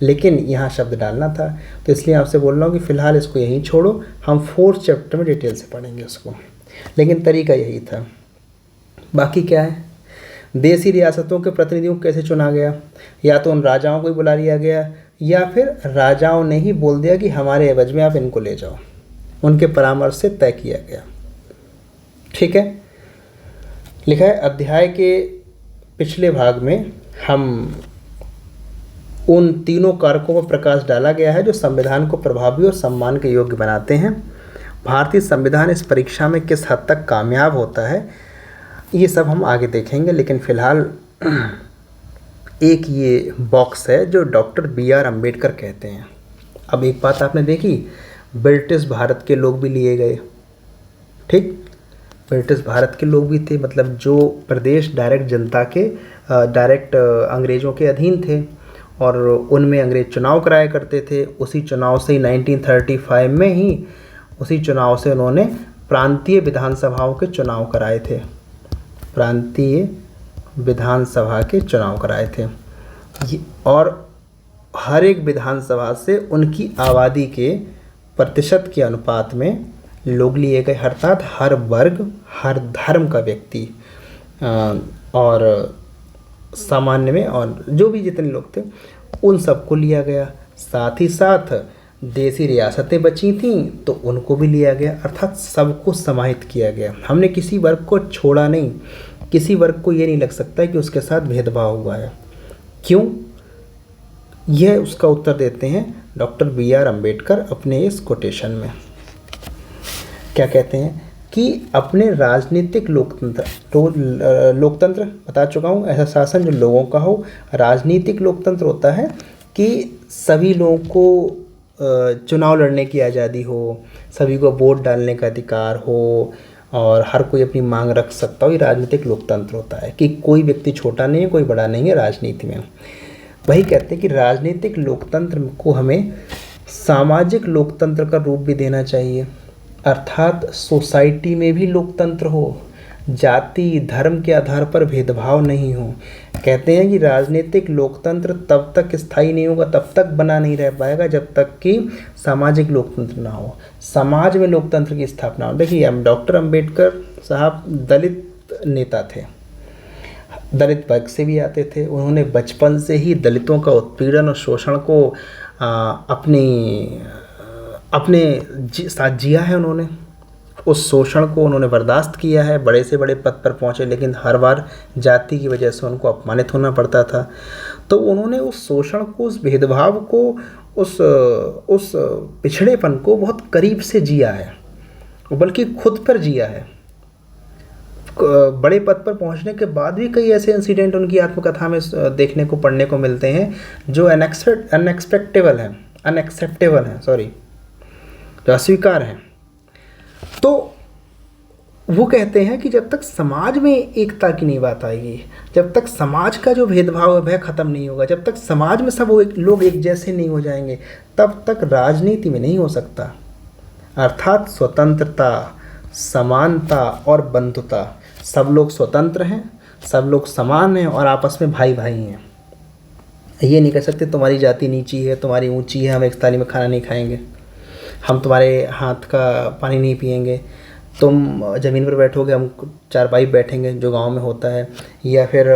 लेकिन यहाँ शब्द डालना था, तो इसलिए आपसे बोल रहा हूँ कि फ़िलहाल इसको यहीं छोड़ो, हम 4th चैप्टर में डिटेल से पढ़ेंगे उसको, लेकिन तरीका यही था। बाकी क्या है, देशी रियासतों के प्रतिनिधियों को कैसे चुना गया, या तो उन राजाओं को ही बुला लिया गया, या फिर राजाओं ने ही बोल दिया कि हमारे एवज में आप इनको ले जाओ, उनके परामर्श से तय किया गया। ठीक है। लिखा है अध्याय के पिछले भाग में हम उन तीनों कारकों पर प्रकाश डाला गया है जो संविधान को प्रभावी और सम्मान के योग्य बनाते हैं। भारतीय संविधान इस परीक्षा में किस हद तक कामयाब होता है, ये सब हम आगे देखेंगे, लेकिन फ़िलहाल एक ये बॉक्स है जो डॉक्टर BR अम्बेडकर कहते हैं। अब एक बात आपने देखी, ब्रिटिश भारत के लोग भी लिए गए। ठीक, ब्रिटिश भारत के लोग भी थे, मतलब जो प्रदेश डायरेक्ट जनता के डायरेक्ट अंग्रेज़ों के अधीन थे और उनमें अंग्रेज़ चुनाव कराया करते थे। उसी चुनाव से ही 1935 में ही उसी चुनाव से उन्होंने प्रांतीय विधानसभाओं के चुनाव कराए थे, प्रांतीय विधानसभा के चुनाव कराए थे। और हर एक विधानसभा से उनकी आबादी के प्रतिशत के अनुपात में लोग लिए गए, अर्थात हर वर्ग, हर धर्म का व्यक्ति और सामान्य में और जो भी जितने लोग थे उन सबको लिया गया। साथ ही साथ देशी रियासतें बची थीं तो उनको भी लिया गया, अर्थात सबको समाहित किया गया। हमने किसी वर्ग को छोड़ा नहीं, किसी वर्ग को ये नहीं लग सकता कि उसके साथ भेदभाव हुआ है। क्यों, यह उसका उत्तर देते हैं डॉक्टर BR अम्बेडकर अपने इस कोटेशन में। क्या कहते हैं कि अपने राजनीतिक लोकतंत्र, तो लोकतंत्र बता चुका हूँ, ऐसा शासन जो लोगों का हो। राजनीतिक लोकतंत्र होता है कि सभी लोगों को चुनाव लड़ने की आज़ादी हो, सभी को वोट डालने का अधिकार हो और हर कोई अपनी मांग रख सकता हो। ये राजनीतिक लोकतंत्र होता है कि कोई व्यक्ति छोटा नहीं है, कोई बड़ा नहीं है राजनीति में। वही कहते हैं कि राजनीतिक लोकतंत्र को हमें सामाजिक लोकतंत्र का रूप भी देना चाहिए, अर्थात सोसाइटी में भी लोकतंत्र हो, जाति धर्म के आधार पर भेदभाव नहीं हो। कहते हैं कि राजनीतिक लोकतंत्र तब तक स्थायी नहीं होगा, तब तक बना नहीं रह पाएगा जब तक कि सामाजिक लोकतंत्र ना हो, समाज में लोकतंत्र की स्थापना हो। देखिए, डॉक्टर अम्बेडकर साहब दलित नेता थे, दलित वर्ग से भी आते थे। उन्होंने बचपन से ही दलितों का उत्पीड़न और शोषण को अपने साथ जिया है। उन्होंने उस शोषण को उन्होंने बर्दाश्त किया है, बड़े से बड़े पद पर पहुँचे, लेकिन हर बार जाति की वजह से उनको अपमानित होना पड़ता था। तो उन्होंने उस शोषण को, उस भेदभाव को, उस पिछड़ेपन को बहुत करीब से जिया है, बल्कि खुद पर जिया है। बड़े पद पर पहुंचने के बाद भी कई ऐसे इंसिडेंट उनकी आत्मकथा में देखने को, पढ़ने को मिलते हैं जो अनएक्सेप्टेबल हैं, जो अस्वीकार हैं। तो वो कहते हैं कि जब तक समाज में एकता की नहीं बात आएगी, जब तक समाज का जो भेदभाव है वह ख़त्म नहीं होगा, जब तक समाज में सब लोग एक जैसे नहीं हो जाएंगे, तब तक राजनीति में नहीं हो सकता। अर्थात स्वतंत्रता, समानता और बंधुता, सब लोग स्वतंत्र हैं, सब लोग समान हैं और आपस में भाई भाई हैं। ये नहीं कह सकते तुम्हारी जाति नीची है, तुम्हारी ऊंची है, हम एक थाली में खाना नहीं खाएंगे, हम तुम्हारे हाथ का पानी नहीं पिएंगे। तुम ज़मीन पर बैठोगे, हम चारपाई बैठेंगे जो गांव में होता है। या फिर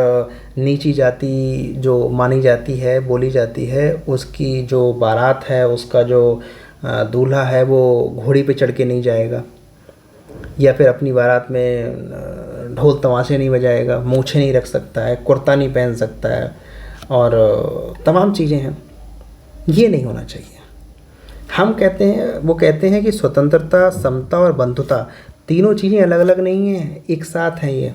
नीची जाति जो मानी जाती है, बोली जाती है, उसकी जो बारात है, उसका जो दूल्हा है वो घोड़ी पे चढ़ के नहीं जाएगा, या फिर अपनी बारात में ढोल तमाशे नहीं बजाएगा, मूछें नहीं रख सकता है, कुर्ता नहीं पहन सकता है, और तमाम चीज़ें हैं। ये नहीं होना चाहिए। हम कहते हैं, वो कहते हैं कि स्वतंत्रता, समता और बंधुता तीनों चीज़ें अलग अलग नहीं हैं, एक साथ हैं। ये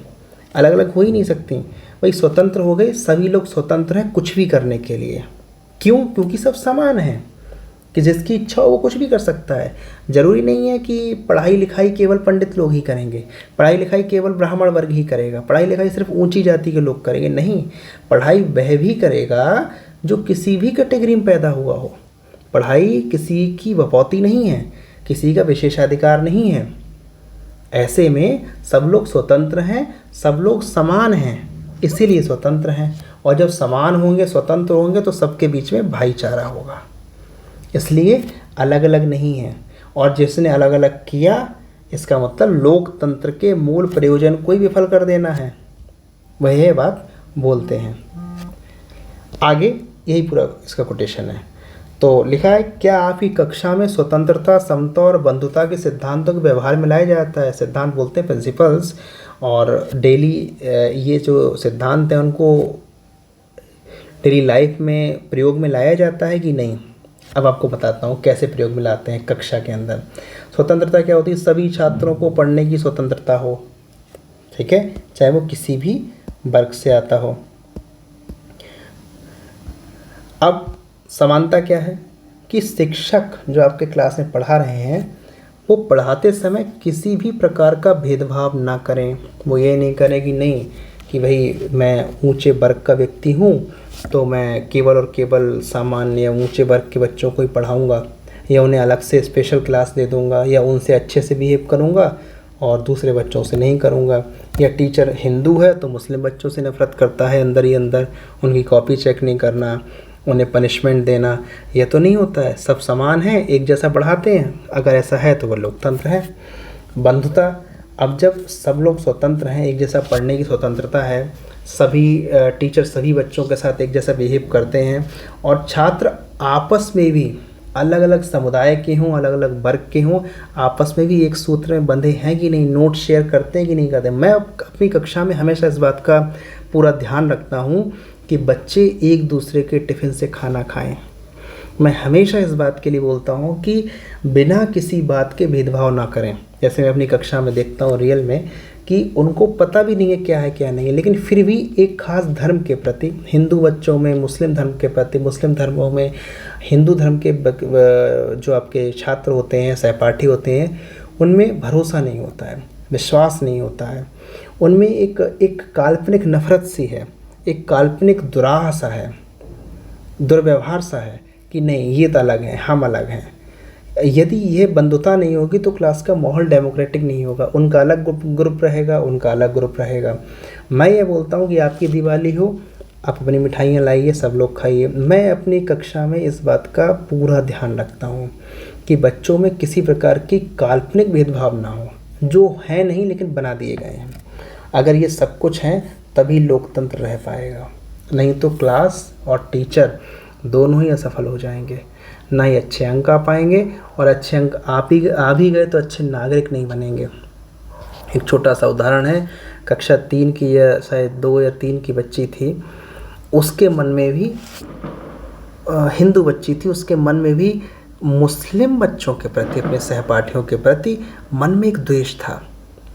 अलग अलग हो ही नहीं सकती। भाई स्वतंत्र हो गए, सभी लोग स्वतंत्र हैं कुछ भी करने के लिए। क्यों? क्योंकि सब समान हैं, कि जिसकी इच्छा हो वो कुछ भी कर सकता है। ज़रूरी नहीं है कि पढ़ाई लिखाई केवल पंडित लोग ही करेंगे, पढ़ाई लिखाई केवल ब्राह्मण वर्ग ही करेगा, पढ़ाई लिखाई सिर्फ ऊंची जाति के लोग करेंगे। नहीं, पढ़ाई वह भी करेगा जो किसी भी कैटेगरी में पैदा हुआ हो। पढ़ाई किसी की बपौती नहीं है, किसी का विशेषाधिकार नहीं है। ऐसे में सब लोग स्वतंत्र हैं, सब लोग समान हैं, इसीलिए स्वतंत्र हैं। और जब समान होंगे, स्वतंत्र होंगे, तो सबके बीच में भाईचारा होगा। इसलिए अलग अलग नहीं है। और जिसने अलग अलग किया, इसका मतलब लोकतंत्र के मूल प्रयोजन को ही विफल कर देना है, वह यह बात बोलते हैं। आगे यही पूरा इसका कोटेशन है। तो लिखा है, क्या आपकी कक्षा में स्वतंत्रता, समता और बंधुता के सिद्धांतों को व्यवहार में लाया जाता है? सिद्धांत बोलते हैं प्रिंसिपल्स। और डेली ये जो सिद्धांत हैं उनको डेली लाइफ में प्रयोग में लाया जाता है कि नहीं? अब आपको बताता हूँ कैसे प्रयोग में लाते हैं कक्षा के अंदर। स्वतंत्रता क्या होती है? सभी छात्रों को पढ़ने की स्वतंत्रता हो, ठीक है, चाहे वो किसी भी वर्ग से आता हो। अब समानता क्या है? कि शिक्षक जो आपके क्लास में पढ़ा रहे हैं वो पढ़ाते समय किसी भी प्रकार का भेदभाव ना करें। वो ये नहीं करें कि नहीं कि भाई मैं ऊंचे वर्ग का व्यक्ति हूँ तो मैं केवल और केवल सामान्य या ऊंचे वर्ग के बच्चों को ही पढ़ाऊँगा, या उन्हें अलग से स्पेशल क्लास दे दूँगा, या उनसे अच्छे से बिहेव करूँगा और दूसरे बच्चों से नहीं करूँगा। या टीचर हिंदू है तो मुस्लिम बच्चों से नफरत करता है अंदर ही अंदर, उनकी कॉपी चेक नहीं करना, उन्हें पनिशमेंट देना, यह तो नहीं होता है। सब समान हैं, एक जैसा पढ़ाते हैं। अगर ऐसा है तो वह लोकतंत्र है। बंधुता, अब जब सब लोग स्वतंत्र हैं, एक जैसा पढ़ने की स्वतंत्रता है, सभी टीचर सभी बच्चों के साथ एक जैसा बिहेव करते हैं, और छात्र आपस में भी अलग अलग समुदाय के हों, अलग अलग वर्ग के हों, आपस में भी एक सूत्र में बंधे हैं कि नहीं, नोट शेयर करते हैं कि नहीं करते। मैं अपनी कक्षा में हमेशा इस बात का पूरा ध्यान रखता हूँ कि बच्चे एक दूसरे के टिफ़िन से खाना खाएं। मैं हमेशा इस बात के लिए बोलता हूँ कि बिना किसी बात के भेदभाव ना करें। जैसे मैं अपनी कक्षा में देखता हूँ रियल में कि उनको पता भी नहीं है क्या है क्या नहीं है, लेकिन फिर भी एक खास धर्म के प्रति, हिंदू बच्चों में मुस्लिम धर्म के प्रति, मुस्लिम धर्मों में हिंदू धर्म के जो आपके छात्र होते हैं, सहपाठी होते हैं, उनमें भरोसा नहीं होता है, विश्वास नहीं होता है। उनमें एक काल्पनिक नफरत सी है, एक काल्पनिक दुराह सा है, दुर्व्यवहार सा है कि नहीं ये तो अलग है, हम अलग हैं। यदि ये बंधुता नहीं होगी तो क्लास का माहौल डेमोक्रेटिक नहीं होगा। उनका अलग ग्रुप रहेगा, उनका अलग ग्रुप रहेगा। मैं ये बोलता हूँ कि आपकी दिवाली हो, आप अपनी मिठाइयाँ लाइए, सब लोग खाइए। मैं अपनी कक्षा में इस बात का पूरा ध्यान रखता हूँ कि बच्चों में किसी प्रकार की काल्पनिक भेदभाव ना हो, जो है नहीं लेकिन बना दिए गए हैं। अगर ये सब कुछ है तभी लोकतंत्र रह पाएगा, नहीं तो क्लास और टीचर दोनों ही असफल हो जाएंगे। ना ही अच्छे अंक आ पाएंगे, और अच्छे अंक आ भी गए तो अच्छे नागरिक नहीं बनेंगे। एक छोटा सा उदाहरण है, कक्षा 3 की या शायद 2 या 3 की बच्ची थी, उसके मन में भी हिंदू बच्ची थी, उसके मन में भी मुस्लिम बच्चों के प्रति, अपने सहपाठियों के प्रति मन में एक द्वेष था।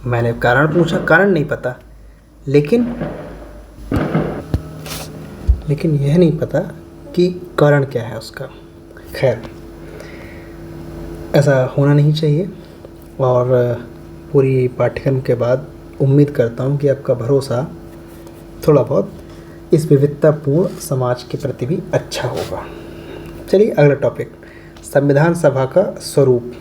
मैंने कारण पूछा, कारण नहीं पता, लेकिन यह नहीं पता कि कारण क्या है उसका। खैर, ऐसा होना नहीं चाहिए। और पूरी पाठ्यक्रम के बाद उम्मीद करता हूँ कि आपका भरोसा थोड़ा बहुत इस विविधतापूर्ण समाज के प्रति भी अच्छा होगा। चलिए अगला टॉपिक, संविधान सभा का स्वरूप।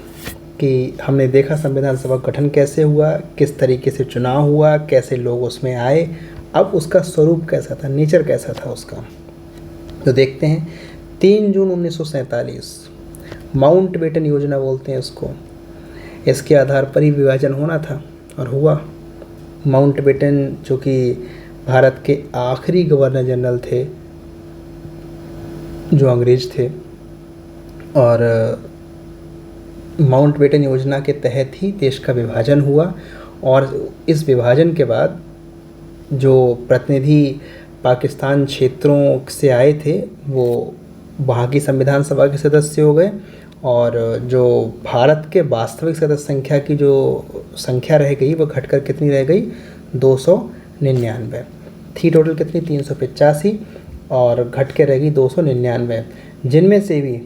कि हमने देखा संविधान सभा का गठन कैसे हुआ, किस तरीके से चुनाव हुआ, कैसे लोग उसमें आए, अब उसका स्वरूप कैसा था, नेचर कैसा था उसका। तो देखते हैं। 3 जून 1947, माउंटबेटन योजना बोलते हैं उसको। इसके आधार पर ही विभाजन होना था और हुआ। माउंटबेटन जो कि भारत के आखिरी गवर्नर जनरल थे जो अंग्रेज थे, और माउंटबेटन योजना के तहत ही देश का विभाजन हुआ। और इस विभाजन के बाद जो प्रतिनिधि पाकिस्तान क्षेत्रों से आए थे वो वहाँ की संविधान सभा के सदस्य हो गए, और जो भारत के वास्तविक सदस्य संख्या की जो संख्या रह गई वो घटकर कितनी रह गई, 299 थी। टोटल कितनी, 385, और घट के रह गई 299, जिनमें से भी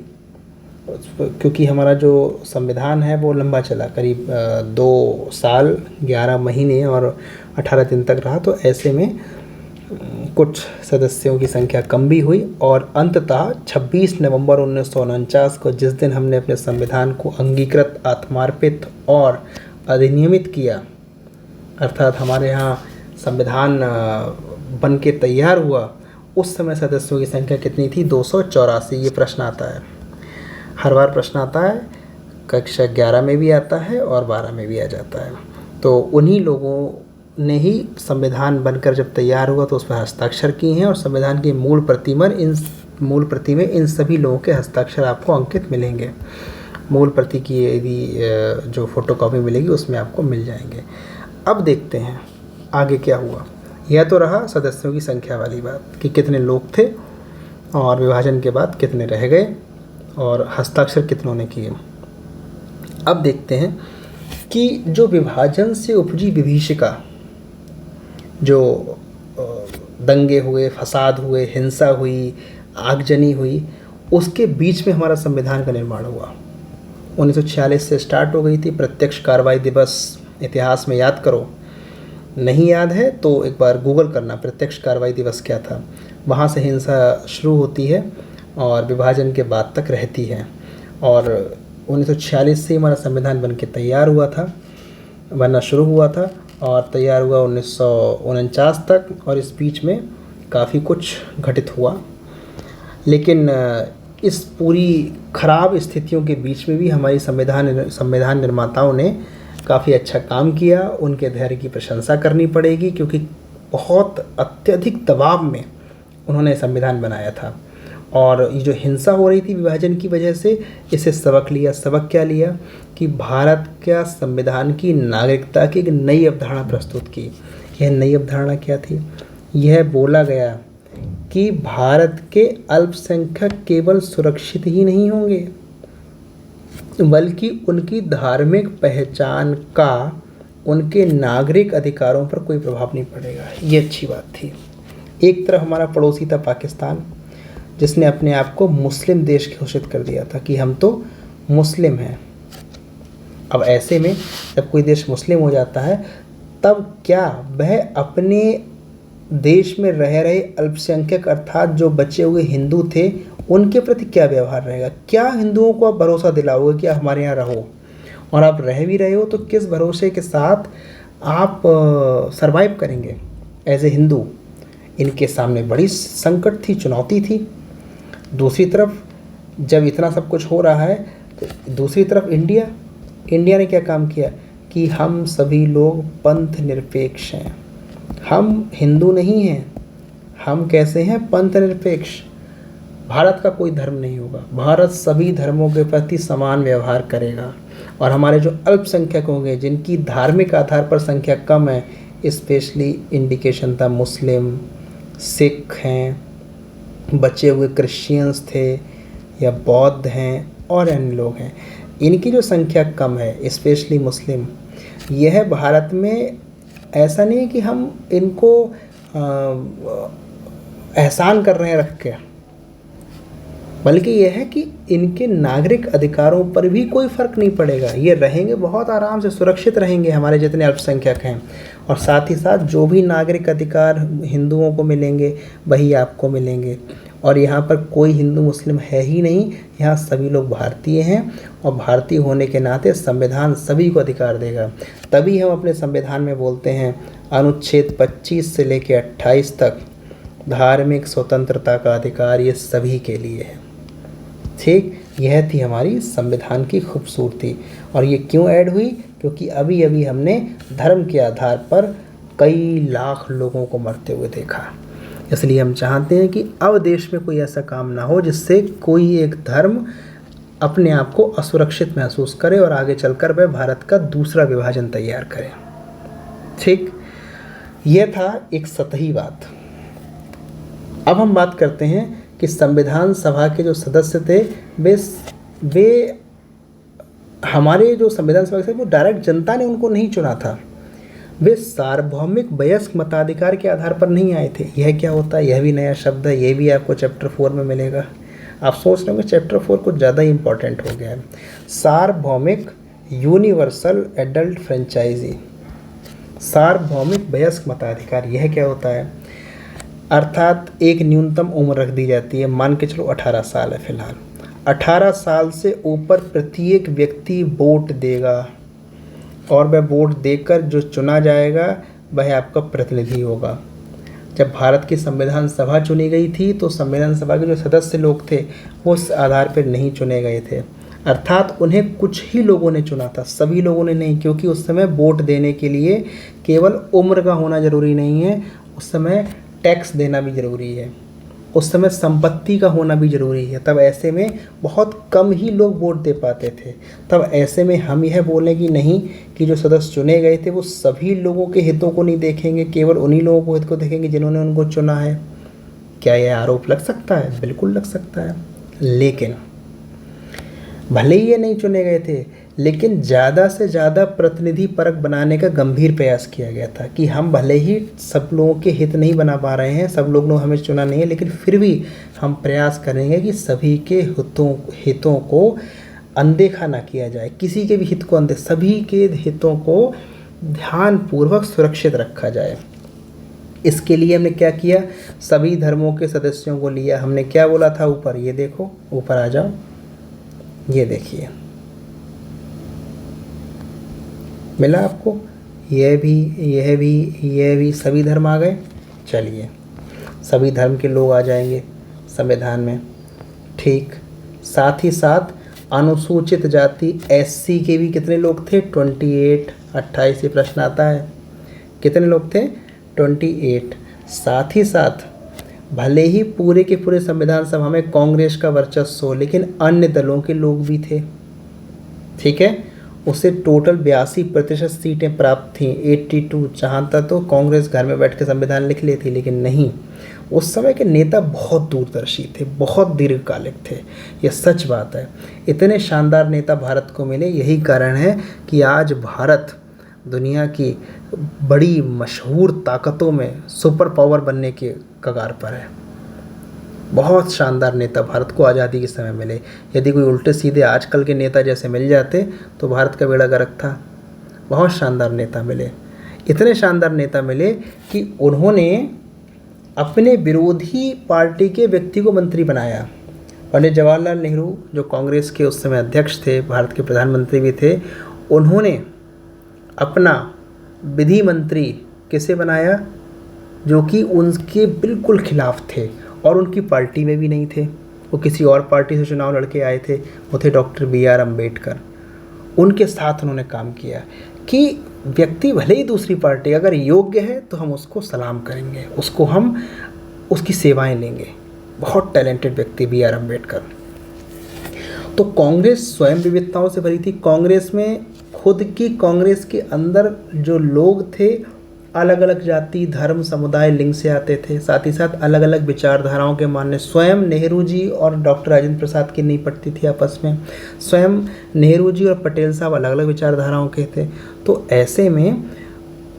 क्योंकि हमारा जो संविधान है वो लंबा चला, करीब 2 साल 11 महीने और 18 दिन तक रहा, तो ऐसे में कुछ सदस्यों की संख्या कम भी हुई। और अंततः 26 नवंबर 1949 को, जिस दिन हमने अपने संविधान को अंगीकृत, आत्मार्पित और अधिनियमित किया, अर्थात हमारे यहाँ संविधान बन के तैयार हुआ, उस समय सदस्यों की संख्या कितनी थी, 284। ये प्रश्न आता है, हर बार प्रश्न आता है, कक्षा 11 में भी आता है और 12 में भी आ जाता है। तो उन्हीं लोगों ने ही संविधान बनकर जब तैयार हुआ तो उस पर हस्ताक्षर किए हैं, और संविधान की मूल प्रति में इन सभी लोगों के हस्ताक्षर आपको अंकित मिलेंगे। मूल प्रति की यदि जो फोटोकॉपी मिलेगी उसमें आपको मिल जाएंगे। अब देखते हैं आगे क्या हुआ। यह तो रहा सदस्यों की संख्या वाली बात कि कितने लोग थे और विभाजन के बाद कितने रह गए और हस्ताक्षर कितनों ने किए। अब देखते हैं कि जो विभाजन से उपजी विभीषिका, जो दंगे हुए, फसाद हुए, हिंसा हुई, आगजनी हुई, उसके बीच में हमारा संविधान का निर्माण हुआ। 1946 से स्टार्ट हो गई थी प्रत्यक्ष कार्रवाई दिवस। इतिहास में याद करो, नहीं याद है तो एक बार गूगल करना प्रत्यक्ष कार्रवाई दिवस क्या था। वहाँ से हिंसा शुरू होती है और विभाजन के बाद तक रहती है। और 1946 से हमारा संविधान बन के तैयार हुआ था, बनना शुरू हुआ था और तैयार हुआ 1949 तक, और इस बीच में काफ़ी कुछ घटित हुआ। लेकिन इस पूरी खराब स्थितियों के बीच में भी हमारी संविधान निर्माताओं ने काफ़ी अच्छा काम किया। उनके धैर्य की प्रशंसा करनी पड़ेगी, क्योंकि बहुत अत्यधिक दबाव में उन्होंने संविधान बनाया था। और ये जो हिंसा हो रही थी विभाजन की वजह से, इसे सबक लिया। सबक क्या लिया कि भारत का संविधान की नागरिकता की एक नई अवधारणा प्रस्तुत की। यह नई अवधारणा क्या थी? यह बोला गया कि भारत के अल्पसंख्यक केवल सुरक्षित ही नहीं होंगे, बल्कि उनकी धार्मिक पहचान का उनके नागरिक अधिकारों पर कोई प्रभाव नहीं पड़ेगा। ये अच्छी बात थी। एक तरफ हमारा पड़ोसी था पाकिस्तान, जिसने अपने आप को मुस्लिम देश घोषित कर दिया था कि हम तो मुस्लिम हैं। अब ऐसे में जब कोई देश मुस्लिम हो जाता है, तब क्या वह अपने देश में रह रहे अल्पसंख्यक अर्थात जो बचे हुए हिंदू थे उनके प्रति क्या व्यवहार रहेगा? क्या हिंदुओं को आप भरोसा दिलाओगे कि आप हमारे यहाँ रहो, और आप रह भी रहे हो तो किस भरोसे के साथ आप सरवाइव करेंगे एज ए हिंदू? इनके सामने बड़ी संकट थी, चुनौती थी। दूसरी तरफ जब इतना सब कुछ हो रहा है तो दूसरी तरफ इंडिया ने क्या काम किया कि हम सभी लोग पंथ निरपेक्ष हैं, हम हिंदू नहीं हैं। हम कैसे हैं? पंथ निरपेक्ष। भारत का कोई धर्म नहीं होगा, भारत सभी धर्मों के प्रति समान व्यवहार करेगा। और हमारे जो अल्पसंख्यक होंगे, जिनकी धार्मिक आधार पर संख्या कम है, स्पेशली इंडिकेशन था मुस्लिम, सिख हैं, बचे हुए क्रिश्चियंस थे या बौद्ध हैं और अन्य लोग हैं, इनकी जो संख्या कम है, स्पेशली मुस्लिम, यह भारत में ऐसा नहीं है कि हम इनको एहसान कर रहे हैं रख के, बल्कि यह है कि इनके नागरिक अधिकारों पर भी कोई फ़र्क नहीं पड़ेगा। ये रहेंगे, बहुत आराम से सुरक्षित रहेंगे हमारे जितने अल्पसंख्यक हैं। और साथ ही साथ जो भी नागरिक अधिकार हिंदुओं को मिलेंगे वही आपको मिलेंगे। और यहाँ पर कोई हिंदू मुस्लिम है ही नहीं, यहाँ सभी लोग भारतीय हैं, और भारतीय होने के नाते संविधान सभी को अधिकार देगा। तभी हम अपने संविधान में बोलते हैं अनुच्छेद 25 से लेकर 28 तक धार्मिक स्वतंत्रता का अधिकार ये सभी के लिए है। ठीक, यह थी हमारी संविधान की खूबसूरती। और ये क्यों ऐड हुई? क्योंकि अभी अभी हमने धर्म के आधार पर कई लाख लोगों को मरते हुए देखा। इसलिए हम चाहते हैं कि अब देश में कोई ऐसा काम ना हो जिससे कोई एक धर्म अपने आप को असुरक्षित महसूस करे और आगे चलकर वह भारत का दूसरा विभाजन तैयार करे। ठीक, यह था एक सतही बात। अब हम बात करते हैं कि संविधान सभा के जो सदस्य थे वे हमारे जो संविधान सभा थे वो डायरेक्ट जनता ने उनको नहीं चुना था। वे सार्वभौमिक वयस्क मताधिकार के आधार पर नहीं आए थे। यह क्या होता है? यह भी नया शब्द है, यह भी आपको चैप्टर 4 में मिलेगा। आप सोच रहे होंगे चैप्टर 4 कुछ ज़्यादा ही इंपॉर्टेंट हो गया है। सार्वभौमिक यूनिवर्सल एडल्ट फ्रेंचाइजी, सार्वभौमिक वयस्क मताधिकार, यह क्या होता है? अर्थात एक न्यूनतम उम्र रख दी जाती है, मान के चलो 18 साल है फिलहाल। 18 साल से ऊपर प्रत्येक व्यक्ति वोट देगा और वह वोट देकर जो चुना जाएगा वह आपका प्रतिनिधि होगा। जब भारत की संविधान सभा चुनी गई थी तो संविधान सभा के जो सदस्य लोग थे वो उस आधार पर नहीं चुने गए थे, अर्थात उन्हें कुछ ही लोगों ने चुना था, सभी लोगों ने नहीं। क्योंकि उस समय वोट देने के लिए केवल उम्र का होना ज़रूरी नहीं है, उस समय टैक्स देना भी ज़रूरी है, उस समय संपत्ति का होना भी ज़रूरी है। तब ऐसे में बहुत कम ही लोग वोट दे पाते थे। तब ऐसे में हम यह बोलें कि नहीं, कि जो सदस्य चुने गए थे वो सभी लोगों के हितों को नहीं देखेंगे, केवल उन्हीं लोगों को हित को देखेंगे जिन्होंने उनको चुना है। क्या यह आरोप लग सकता है? बिल्कुल लग सकता है। लेकिन भले ही ये नहीं चुने गए थे, लेकिन ज़्यादा से ज़्यादा प्रतिनिधि परक बनाने का गंभीर प्रयास किया गया था कि हम भले ही सब लोगों के हित नहीं बना पा रहे हैं, सब लोग हमें चुना नहीं है, लेकिन फिर भी हम प्रयास करेंगे कि सभी के हितों को अनदेखा ना किया जाए, किसी के भी हित को सभी के हितों को ध्यानपूर्वक सुरक्षित रखा जाए। इसके लिए हमने क्या किया? सभी धर्मों के सदस्यों को लिया। हमने क्या बोला था ऊपर? ये देखो, ऊपर आ जाओ, ये देखिए, मिला आपको? यह भी सभी धर्म आ गए। चलिए, सभी धर्म के लोग आ जाएंगे संविधान में। ठीक, साथ ही साथ अनुसूचित जाति SC के भी कितने लोग थे? 28। 28 से प्रश्न आता है, कितने लोग थे? 28। साथ ही साथ भले ही पूरे के पूरे संविधान सभा में कांग्रेस का वर्चस्व हो, लेकिन अन्य दलों के लोग भी थे। ठीक है, उसे टोटल 82% सीटें प्राप्त थीं, 82। चाहता तो कांग्रेस घर में बैठ के संविधान लिख लेती, लेकिन नहीं। उस समय के नेता बहुत दूरदर्शी थे, बहुत दीर्घकालिक थे, यह सच बात है। इतने शानदार नेता भारत को मिले, यही कारण है कि आज भारत दुनिया की बड़ी मशहूर ताकतों में सुपर पावर बनने के कगार पर है। बहुत शानदार नेता भारत को आज़ादी के समय मिले। यदि कोई उल्टे सीधे आजकल के नेता जैसे मिल जाते तो भारत का बेड़ा गर्क था। बहुत शानदार नेता मिले, इतने शानदार नेता मिले कि उन्होंने अपने विरोधी पार्टी के व्यक्ति को मंत्री बनाया। पंडित जवाहरलाल नेहरू जो कांग्रेस के उस समय अध्यक्ष थे, भारत के प्रधानमंत्री भी थे, उन्होंने अपना विधि मंत्री किसे बनाया? जो कि उनके बिल्कुल खिलाफ थे और उनकी पार्टी में भी नहीं थे, वो किसी और पार्टी से चुनाव लड़के आए थे। वो थे डॉक्टर BR अम्बेडकर। उनके साथ उन्होंने काम किया कि व्यक्ति भले ही दूसरी पार्टी अगर योग्य है तो हम उसको सलाम करेंगे, उसको हम उसकी सेवाएं लेंगे। बहुत टैलेंटेड व्यक्ति BR अम्बेडकर। तो कांग्रेस स्वयं विविधताओं से भरी थी। कांग्रेस में कांग्रेस के अंदर जो लोग थे अलग अलग जाति, धर्म, समुदाय, लिंग से आते थे। साथ ही साथ अलग अलग विचारधाराओं के मानने। स्वयं नेहरू जी और डॉक्टर राजेंद्र प्रसाद की नहीं पड़ती थी आपस में। स्वयं नेहरू जी और पटेल साहब अलग अलग विचारधाराओं के थे। तो ऐसे में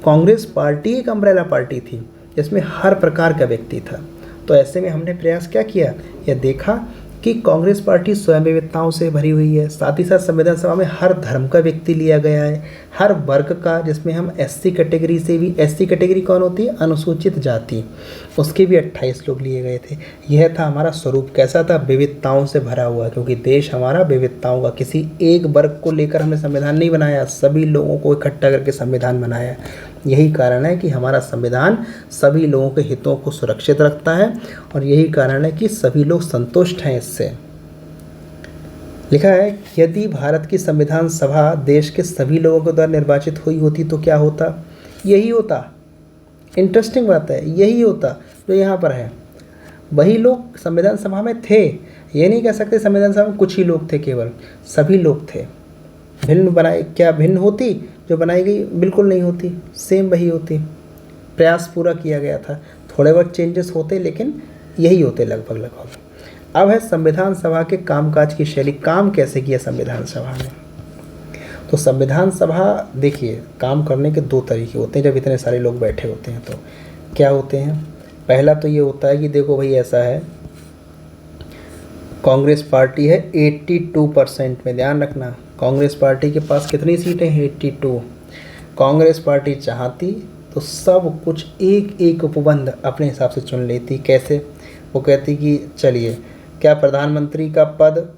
कांग्रेस पार्टी एक अम्ब्रेला पार्टी थी जिसमें हर प्रकार का व्यक्ति था। तो ऐसे में हमने प्रयास क्या किया? यह देखा कि कांग्रेस पार्टी स्वयं विविधताओं से भरी हुई है। साथ ही साथ संविधान सभा में हर धर्म का व्यक्ति लिया गया है, हर वर्ग का, जिसमें हम SC कैटेगरी से भी, SC कैटेगरी कौन होती है? अनुसूचित जाति, उसके भी 28 लोग लिए गए थे। यह था हमारा स्वरूप। कैसा था? विविधताओं से भरा हुआ, क्योंकि देश हमारा विविधताओं का, किसी एक वर्ग को लेकर हमने संविधान नहीं बनाया, सभी लोगों को इकट्ठा करके संविधान बनाया। यही कारण है कि हमारा संविधान सभी लोगों के हितों को सुरक्षित रखता है और यही कारण है कि सभी लोग संतुष्ट हैं इससे। लिखा है, यदि भारत की संविधान सभा देश के सभी लोगों के द्वारा निर्वाचित हुई होती तो क्या होता? यही होता। इंटरेस्टिंग बात है, यही होता जो यहाँ पर है। वही लोग संविधान सभा में थे। ये नहीं कह सकते संविधान सभा में कुछ ही लोग थे, केवल सभी लोग थे। भिन्न बनाई, क्या भिन्न होती जो बनाई गई? बिल्कुल नहीं होती, सेम वही होती। प्रयास पूरा किया गया था, थोड़े बहुत चेंजेस होते लेकिन यही होते लगभग लगभग। अब है संविधान सभा के कामकाज की शैली। काम कैसे किया संविधान सभा ने? तो संविधान सभा देखिए, काम करने के दो तरीके होते हैं जब इतने सारे लोग बैठे होते हैं। तो क्या होते हैं? पहला तो ये होता है कि देखो भाई ऐसा है, कांग्रेस पार्टी है 82% में। ध्यान रखना, कांग्रेस पार्टी के पास कितनी सीटें हैं? 82। कांग्रेस पार्टी चाहती तो सब कुछ एक एक उपबंध अपने हिसाब से चुन लेती। कैसे? वो कहती कि चलिए, क्या प्रधानमंत्री का पद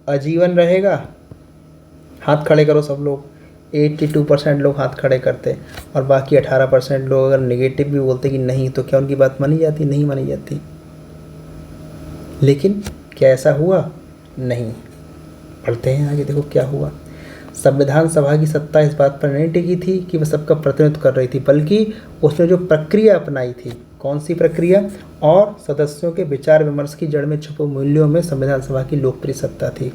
आजीवन रहेगा? हाथ खड़े करो सब लोग। 82% लोग हाथ खड़े करते और बाकी 18% लोग अगर नेगेटिव भी बोलते कि नहीं, तो क्या उनकी बात मानी जाती? नहीं मानी जाती। लेकिन क्या ऐसा हुआ? नहीं। पढ़ते हैं आगे, देखो क्या हुआ। संविधान सभा की सत्ता इस बात पर नहीं टिकी थी कि वह सबका प्रतिनिधित्व कर रही थी, बल्कि उसने जो प्रक्रिया अपनाई थी, कौन सी प्रक्रिया? और सदस्यों के विचार विमर्श की जड़ में छुपे मूल्यों में संविधान सभा की लोकप्रिय सत्ता थी।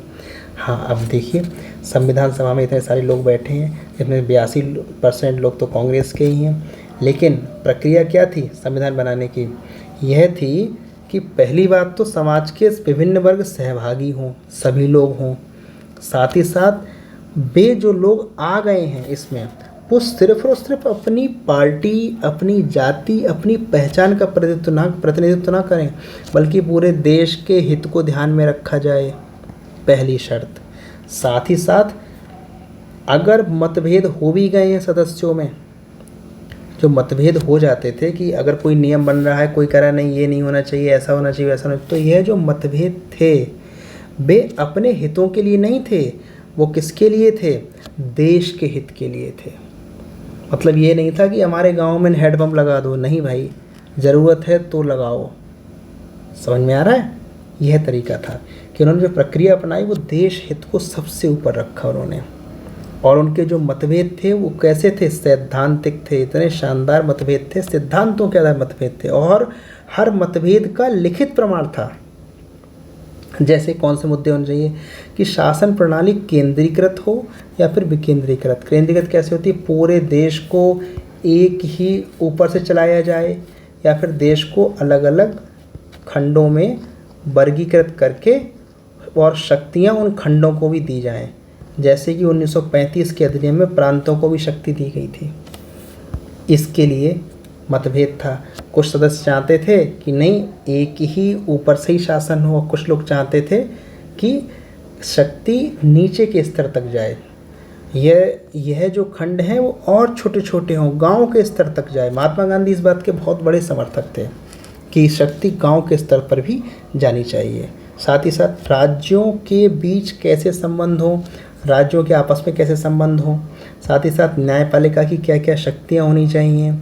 हाँ, अब देखिए, संविधान सभा में इतने सारे लोग बैठे हैं, इसमें 82% लोग तो कांग्रेस के ही हैं। लेकिन प्रक्रिया क्या थी संविधान बनाने की? यह थी कि पहली बात तो समाज के विभिन्न वर्ग सहभागी हों, सभी लोग हों। साथ ही साथ वे जो लोग आ गए हैं इसमें, वो सिर्फ और सिर्फ अपनी पार्टी, अपनी जाति, अपनी पहचान का प्रतिनिधित्व ना करें, बल्कि पूरे देश के हित को ध्यान में रखा जाए, पहली शर्त। साथ ही साथ अगर मतभेद हो भी गए हैं सदस्यों में, जो मतभेद हो जाते थे कि अगर कोई नियम बन रहा है, कोई कह रहा है नहीं ये नहीं होना चाहिए, ऐसा होना चाहिए, वैसा होना चाहिए, तो यह जो मतभेद थे वे अपने हितों के लिए नहीं थे, वो किसके लिए थे? देश के हित के लिए थे। मतलब ये नहीं था कि हमारे गांव में हैंडपम्प लगा दो, नहीं भाई, ज़रूरत है तो लगाओ। समझ में आ रहा है? यह तरीका था कि उन्होंने जो प्रक्रिया अपनाई वो देश हित को सबसे ऊपर रखा उन्होंने। और उनके जो मतभेद थे वो कैसे थे? सैद्धांतिक थे। इतने शानदार मतभेद थे, सिद्धांतों के आधार मतभेद थे, और हर मतभेद का लिखित प्रमाण था। जैसे कौन से मुद्दे होने चाहिए कि शासन प्रणाली केंद्रीकृत हो या फिर विकेंद्रीकृत। केंद्रीकृत कैसे होती है? पूरे देश को एक ही ऊपर से चलाया जाए, या फिर देश को अलग अलग खंडों में वर्गीकृत करके और शक्तियां उन खंडों को भी दी जाएं। जैसे कि 1935 के अधिनियम में प्रांतों को भी शक्ति दी गई थी। इसके लिए मतभेद था। कुछ सदस्य चाहते थे कि नहीं, एक ही ऊपर से ही शासन हो, कुछ लोग चाहते थे कि शक्ति नीचे के स्तर तक जाए, यह जो खंड हैं वो और छोटे छोटे हों, गांव के स्तर तक जाए। महात्मा गांधी इस बात के बहुत बड़े समर्थक थे कि शक्ति गांव के स्तर पर भी जानी चाहिए। साथ ही साथ राज्यों के बीच कैसे संबंध हो, राज्यों के आपस में कैसे संबंध हो, साथ ही साथ न्यायपालिका की क्या क्या शक्तियाँ होनी चाहिए,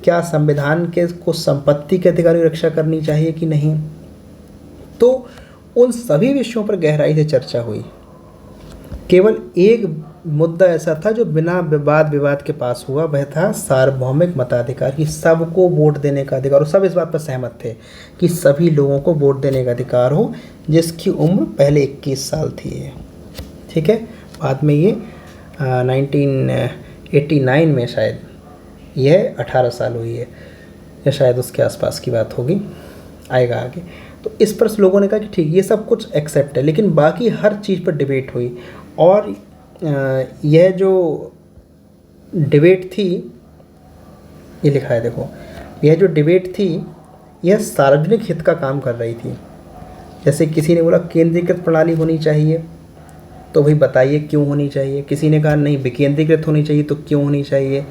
क्या संविधान के को संपत्ति के अधिकार की रक्षा करनी चाहिए कि नहीं। तो उन सभी विषयों पर गहराई से चर्चा हुई। केवल एक मुद्दा ऐसा था जो बिना विवाद के पास हुआ, वह था सार्वभौमिक मताधिकार, कि सबको वोट देने का अधिकार। और सब इस बात पर सहमत थे कि सभी लोगों को वोट देने का अधिकार हो जिसकी उम्र पहले 21 साल थी। ठीक है, बाद में ये 1989 में शायद यह 18 साल हुई है, या शायद उसके आसपास की बात होगी, आएगा आगे। तो इस पर लोगों ने कहा कि ठीक, ये सब कुछ एक्सेप्ट है, लेकिन बाकी हर चीज़ पर डिबेट हुई। और यह जो डिबेट थी, ये लिखा है देखो, यह जो डिबेट थी यह सार्वजनिक हित का काम कर रही थी। जैसे किसी ने बोला केंद्रीकृत प्रणाली होनी चाहिए, तो भाई बताइए क्यों होनी चाहिए। किसी ने कहा नहीं विकेंद्रीकृत होनी चाहिए, तो क्यों होनी चाहिए।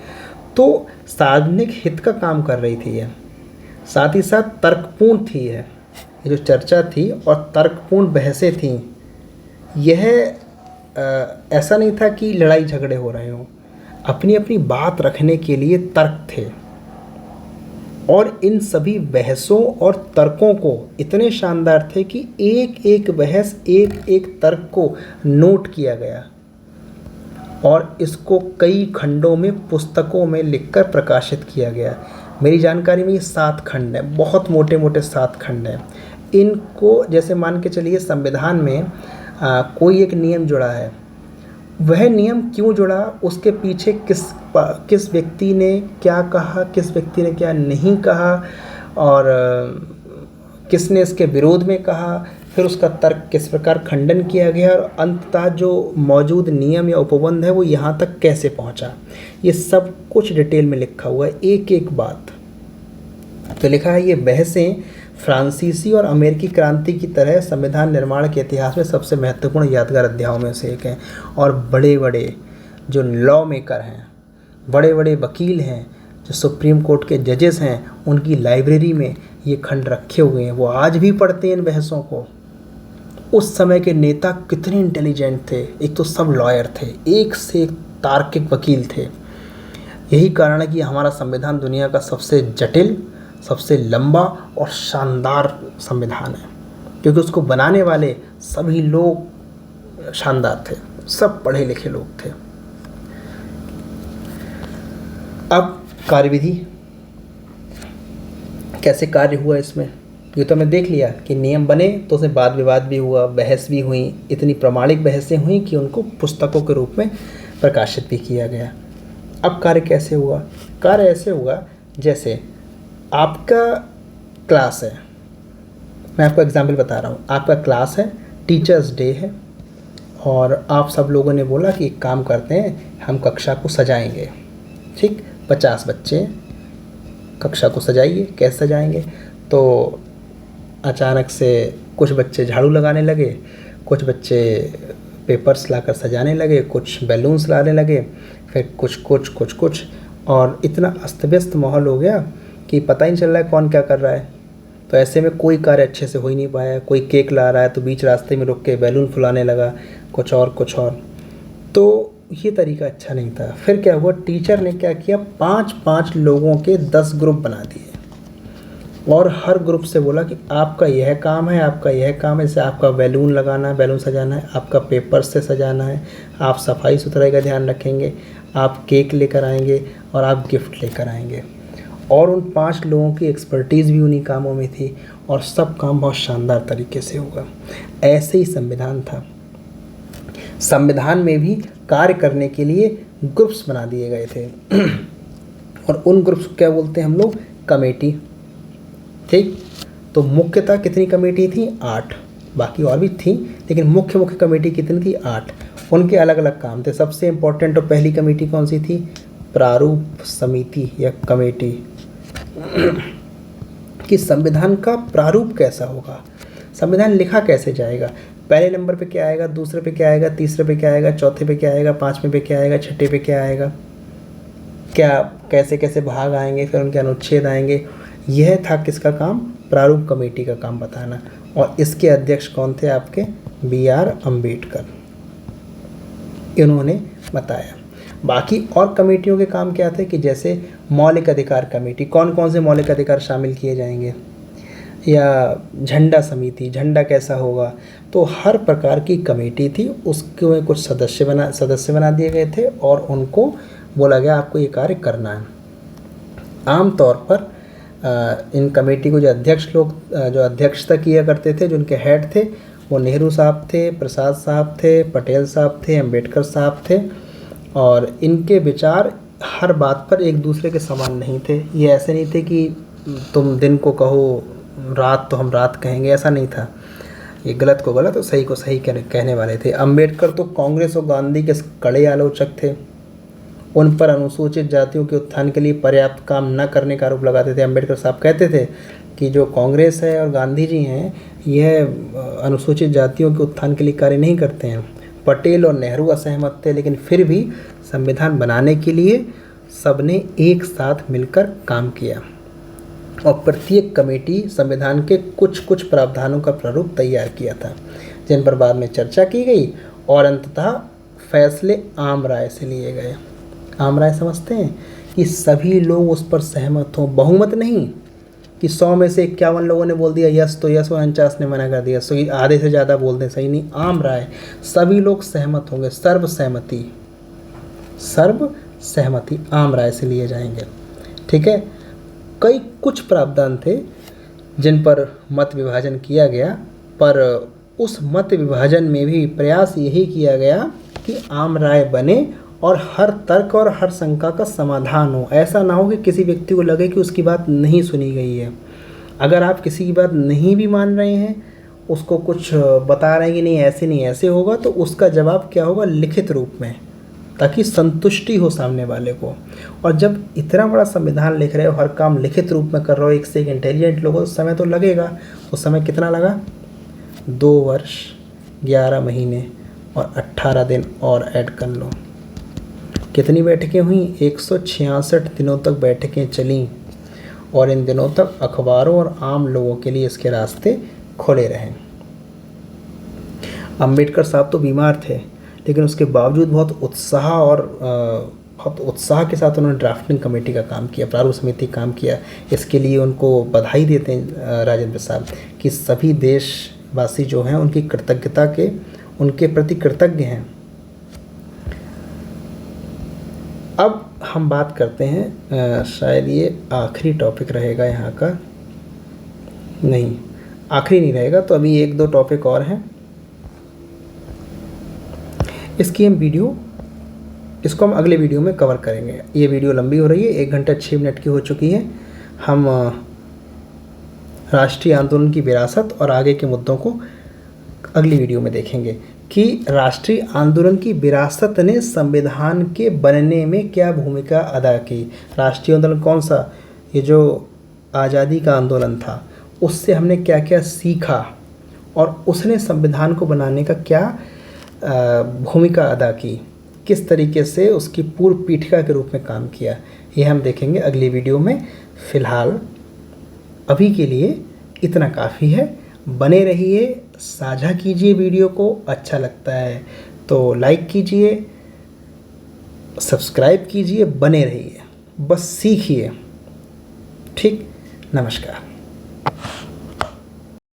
तो सार्वजनिक हित का काम कर रही थी यह। साथ ही साथ तर्कपूर्ण थी यह, ये जो चर्चा थी और तर्कपूर्ण बहसें थीं। यह ऐसा नहीं था कि लड़ाई झगड़े हो रहे हों, अपनी अपनी बात रखने के लिए तर्क थे। और इन सभी बहसों और तर्कों को इतने शानदार थे कि एक एक बहस, एक एक तर्क को नोट किया गया और इसको कई खंडों में पुस्तकों में लिखकर प्रकाशित किया गया। मेरी जानकारी में ये 7 खंड हैं, बहुत मोटे मोटे 7 खंड हैं। इनको जैसे मान के चलिए संविधान में कोई एक नियम जुड़ा है, वह नियम क्यों जुड़ा, उसके पीछे किस व्यक्ति ने क्या कहा, किस व्यक्ति ने क्या नहीं कहा, और किसने इसके विरोध में कहा, फिर उसका तर्क किस प्रकार खंडन किया गया, और अंततः जो मौजूद नियम या उपबंध है वो यहाँ तक कैसे पहुँचा, ये सब कुछ डिटेल में लिखा हुआ है, एक एक बात। तो लिखा है, ये बहसें फ्रांसीसी और अमेरिकी क्रांति की तरह संविधान निर्माण के इतिहास में सबसे महत्वपूर्ण यादगार अध्यायों में से एक है। और बड़े बड़े जो लॉ मेकर हैं, बड़े बड़े वकील हैं, जो सुप्रीम कोर्ट के जजेस हैं, उनकी लाइब्रेरी में ये खंड रखे हुए हैं, वो आज भी पढ़ते हैं इन बहसों को। उस समय के नेता कितने इंटेलिजेंट थे, एक तो सब लॉयर थे, एक से एक तार्किक वकील थे। यही कारण है कि हमारा संविधान दुनिया का सबसे जटिल, सबसे लंबा और शानदार संविधान है, क्योंकि उसको बनाने वाले सभी लोग शानदार थे, सब पढ़े लिखे लोग थे। अब कार्यविधि कैसे कार्य हुआ इसमें, ये तो हमने देख लिया कि नियम बने तो उसमें वाद विवाद भी हुआ, बहस भी हुई, इतनी प्रामाणिक बहसें हुई कि उनको पुस्तकों के रूप में प्रकाशित भी किया गया। अब कार्य कैसे हुआ, कार्य ऐसे हुआ जैसे आपका क्लास है, मैं आपको एग्जाम्पल बता रहा हूँ, आपका क्लास है, टीचर्स डे है, और आप सब लोगों ने बोला कि एक काम करते हैं, हम कक्षा को सजाएंगे। ठीक, 50 बच्चे कक्षा को सजाइए। कैसे सजाएंगे, तो अचानक से कुछ बच्चे झाड़ू लगाने लगे, कुछ बच्चे पेपर्स लाकर सजाने लगे, कुछ बैलून्स लाने लगे, फिर कुछ, और इतना अस्त व्यस्त माहौल हो गया कि पता ही नहीं चल रहा है कौन क्या कर रहा है। तो ऐसे में कोई कार्य अच्छे से हो ही नहीं पाया। कोई केक ला रहा है तो बीच रास्ते में रुक के बैलून फुलाने लगा, कुछ और। तो ये तरीका अच्छा नहीं था। फिर क्या हुआ, टीचर ने क्या किया, 5-5 लोगों के 10 ग्रुप बना दिए और हर ग्रुप से बोला कि आपका यह काम है, आपका यह काम है, जैसे आपका बैलून लगाना है, बैलून सजाना है, आपका पेपर से सजाना है, आप सफाई सुथराई का ध्यान रखेंगे, आप केक लेकर आएंगे और आप गिफ्ट लेकर आएंगे। और उन 5 लोगों की एक्सपर्टीज़ भी उन्हीं कामों में थी और सब काम बहुत शानदार तरीके से होगा। ऐसे ही संविधान था। संविधान में भी कार्य करने के लिए ग्रुप्स बना दिए गए थे और उन ग्रुप्स को क्या बोलते हैं हम लोग, कमेटी। ठीक, तो मुख्यतः कितनी कमेटी थी, 8, बाकी और भी थी, लेकिन मुख्य कमेटी कितनी थी, 8। उनके अलग अलग काम थे। सबसे इम्पोर्टेंट और पहली कमेटी कौन सी थी, प्रारूप समिति या कमेटी, कि संविधान का प्रारूप कैसा होगा, संविधान लिखा कैसे जाएगा, पहले नंबर पे क्या आएगा, दूसरे पे क्या आएगा, तीसरे पे क्या आएगा, चौथे पे क्या आएगा, 5वें पे क्या आएगा, 6ठे पे क्या आएगा, क्या कैसे कैसे भाग आएंगे, फिर उनके अनुच्छेद आएंगे। यह था किसका काम, प्रारूप कमेटी का काम बताना। और इसके अध्यक्ष कौन थे आपके, BR अम्बेडकर, इन्होंने बताया। बाकी और कमेटियों के काम क्या थे कि जैसे मौलिक अधिकार कमेटी, कौन कौन से मौलिक अधिकार शामिल किए जाएंगे, या झंडा समिति, झंडा कैसा होगा। तो हर प्रकार की कमेटी थी, उसके कुछ सदस्य बना दिए गए थे और उनको बोला गया आपको ये कार्य करना है। आमतौर पर इन कमेटी को जो अध्यक्षता किया करते थे, जो उनके हेड थे, वो नेहरू साहब थे, प्रसाद साहब थे, पटेल साहब थे, अम्बेडकर साहब थे। और इनके विचार हर बात पर एक दूसरे के समान नहीं थे। ये ऐसे नहीं थे कि तुम दिन को कहो, रात तो हम रात कहेंगे, ऐसा नहीं था। ये गलत को गलत और सही को सही कहने वाले थे। अम्बेडकर तो कांग्रेस और गांधी के कड़े आलोचक थे। उन पर अनुसूचित जातियों के उत्थान के लिए पर्याप्त काम न करने का आरोप लगाते थे। अम्बेडकर साहब कहते थे कि जो कांग्रेस है और गांधी जी हैं, यह अनुसूचित जातियों के उत्थान के लिए कार्य नहीं करते हैं। पटेल और नेहरू असहमत थे, लेकिन फिर भी संविधान बनाने के लिए सबने एक साथ मिलकर काम किया और प्रत्येक कमेटी संविधान के कुछ प्रावधानों का प्रारूप तैयार किया था, जिन पर बाद में चर्चा की गई और अंततः फैसले आम राय से लिए गए। आम राय समझते हैं कि सभी लोग उस पर सहमत हों, बहुमत नहीं कि 100 में से 51 लोगों ने बोल दिया यस तो यस और 49 ने मना कर दिया, सो आधे से ज़्यादा बोल दें सही नहीं, आम राय सभी लोग सहमत होंगे, सर्वसहमति, सर्वसहमति आम राय से लिए जाएंगे। ठीक है, कई कुछ प्रावधान थे जिन पर मत विभाजन किया गया, पर उस मत विभाजन में भी प्रयास यही किया गया कि आम राय बने और हर तर्क और हर शंका का समाधान हो। ऐसा ना हो कि किसी व्यक्ति को लगे कि उसकी बात नहीं सुनी गई है। अगर आप किसी की बात नहीं भी मान रहे हैं, उसको कुछ बता रहे हैं कि नहीं ऐसे नहीं ऐसे होगा, तो उसका जवाब क्या होगा, लिखित रूप में, ताकि संतुष्टि हो सामने वाले को। और जब इतना बड़ा संविधान लिख रहे हो, हर काम लिखित रूप में कर रहे हो, एक से एक इंटेलिजेंट लोगों, तो समय तो लगेगा। उस समय कितना लगा, 2 वर्ष 11 महीने और 18 दिन और ऐड कर लो। कितनी बैठकें हुई, 166 दिनों तक बैठकें चलीं और इन दिनों तक अखबारों और आम लोगों के लिए इसके रास्ते खुले रहे। अंबेडकर साहब तो बीमार थे, लेकिन उसके बावजूद बहुत उत्साह के साथ उन्होंने ड्राफ्टिंग कमेटी का काम किया, प्रारूप समिति काम किया। इसके लिए उनको बधाई देते हैं राजेंद्र प्रसाद कि सभी देशवासी जो हैं उनकी कृतज्ञता के, उनके प्रति कृतज्ञ हैं। अब हम बात करते हैं, शायद ये आखिरी टॉपिक रहेगा यहाँ का, नहीं आखिरी नहीं रहेगा, तो अभी 1-2 टॉपिक और हैं। इसको हम अगले वीडियो में कवर करेंगे। ये वीडियो लंबी हो रही है, 1 घंटा 6 मिनट की हो चुकी है। हम राष्ट्रीय आंदोलन की विरासत और आगे के मुद्दों को अगली वीडियो में देखेंगे कि राष्ट्रीय आंदोलन की विरासत ने संविधान के बनने में क्या भूमिका अदा की। राष्ट्रीय आंदोलन कौन सा, ये जो आज़ादी का आंदोलन था, उससे हमने क्या क्या सीखा और उसने संविधान को बनाने का क्या भूमिका अदा की, किस तरीके से उसकी पूर्व पीठिका के रूप में काम किया, ये हम देखेंगे अगली वीडियो में। फ़िलहाल अभी के लिए इतना काफ़ी है। बने रहिए, साझा कीजिए वीडियो को, अच्छा लगता है तो लाइक कीजिए, सब्सक्राइब कीजिए, बने रहिए, बस सीखिए। ठीक, नमस्कार।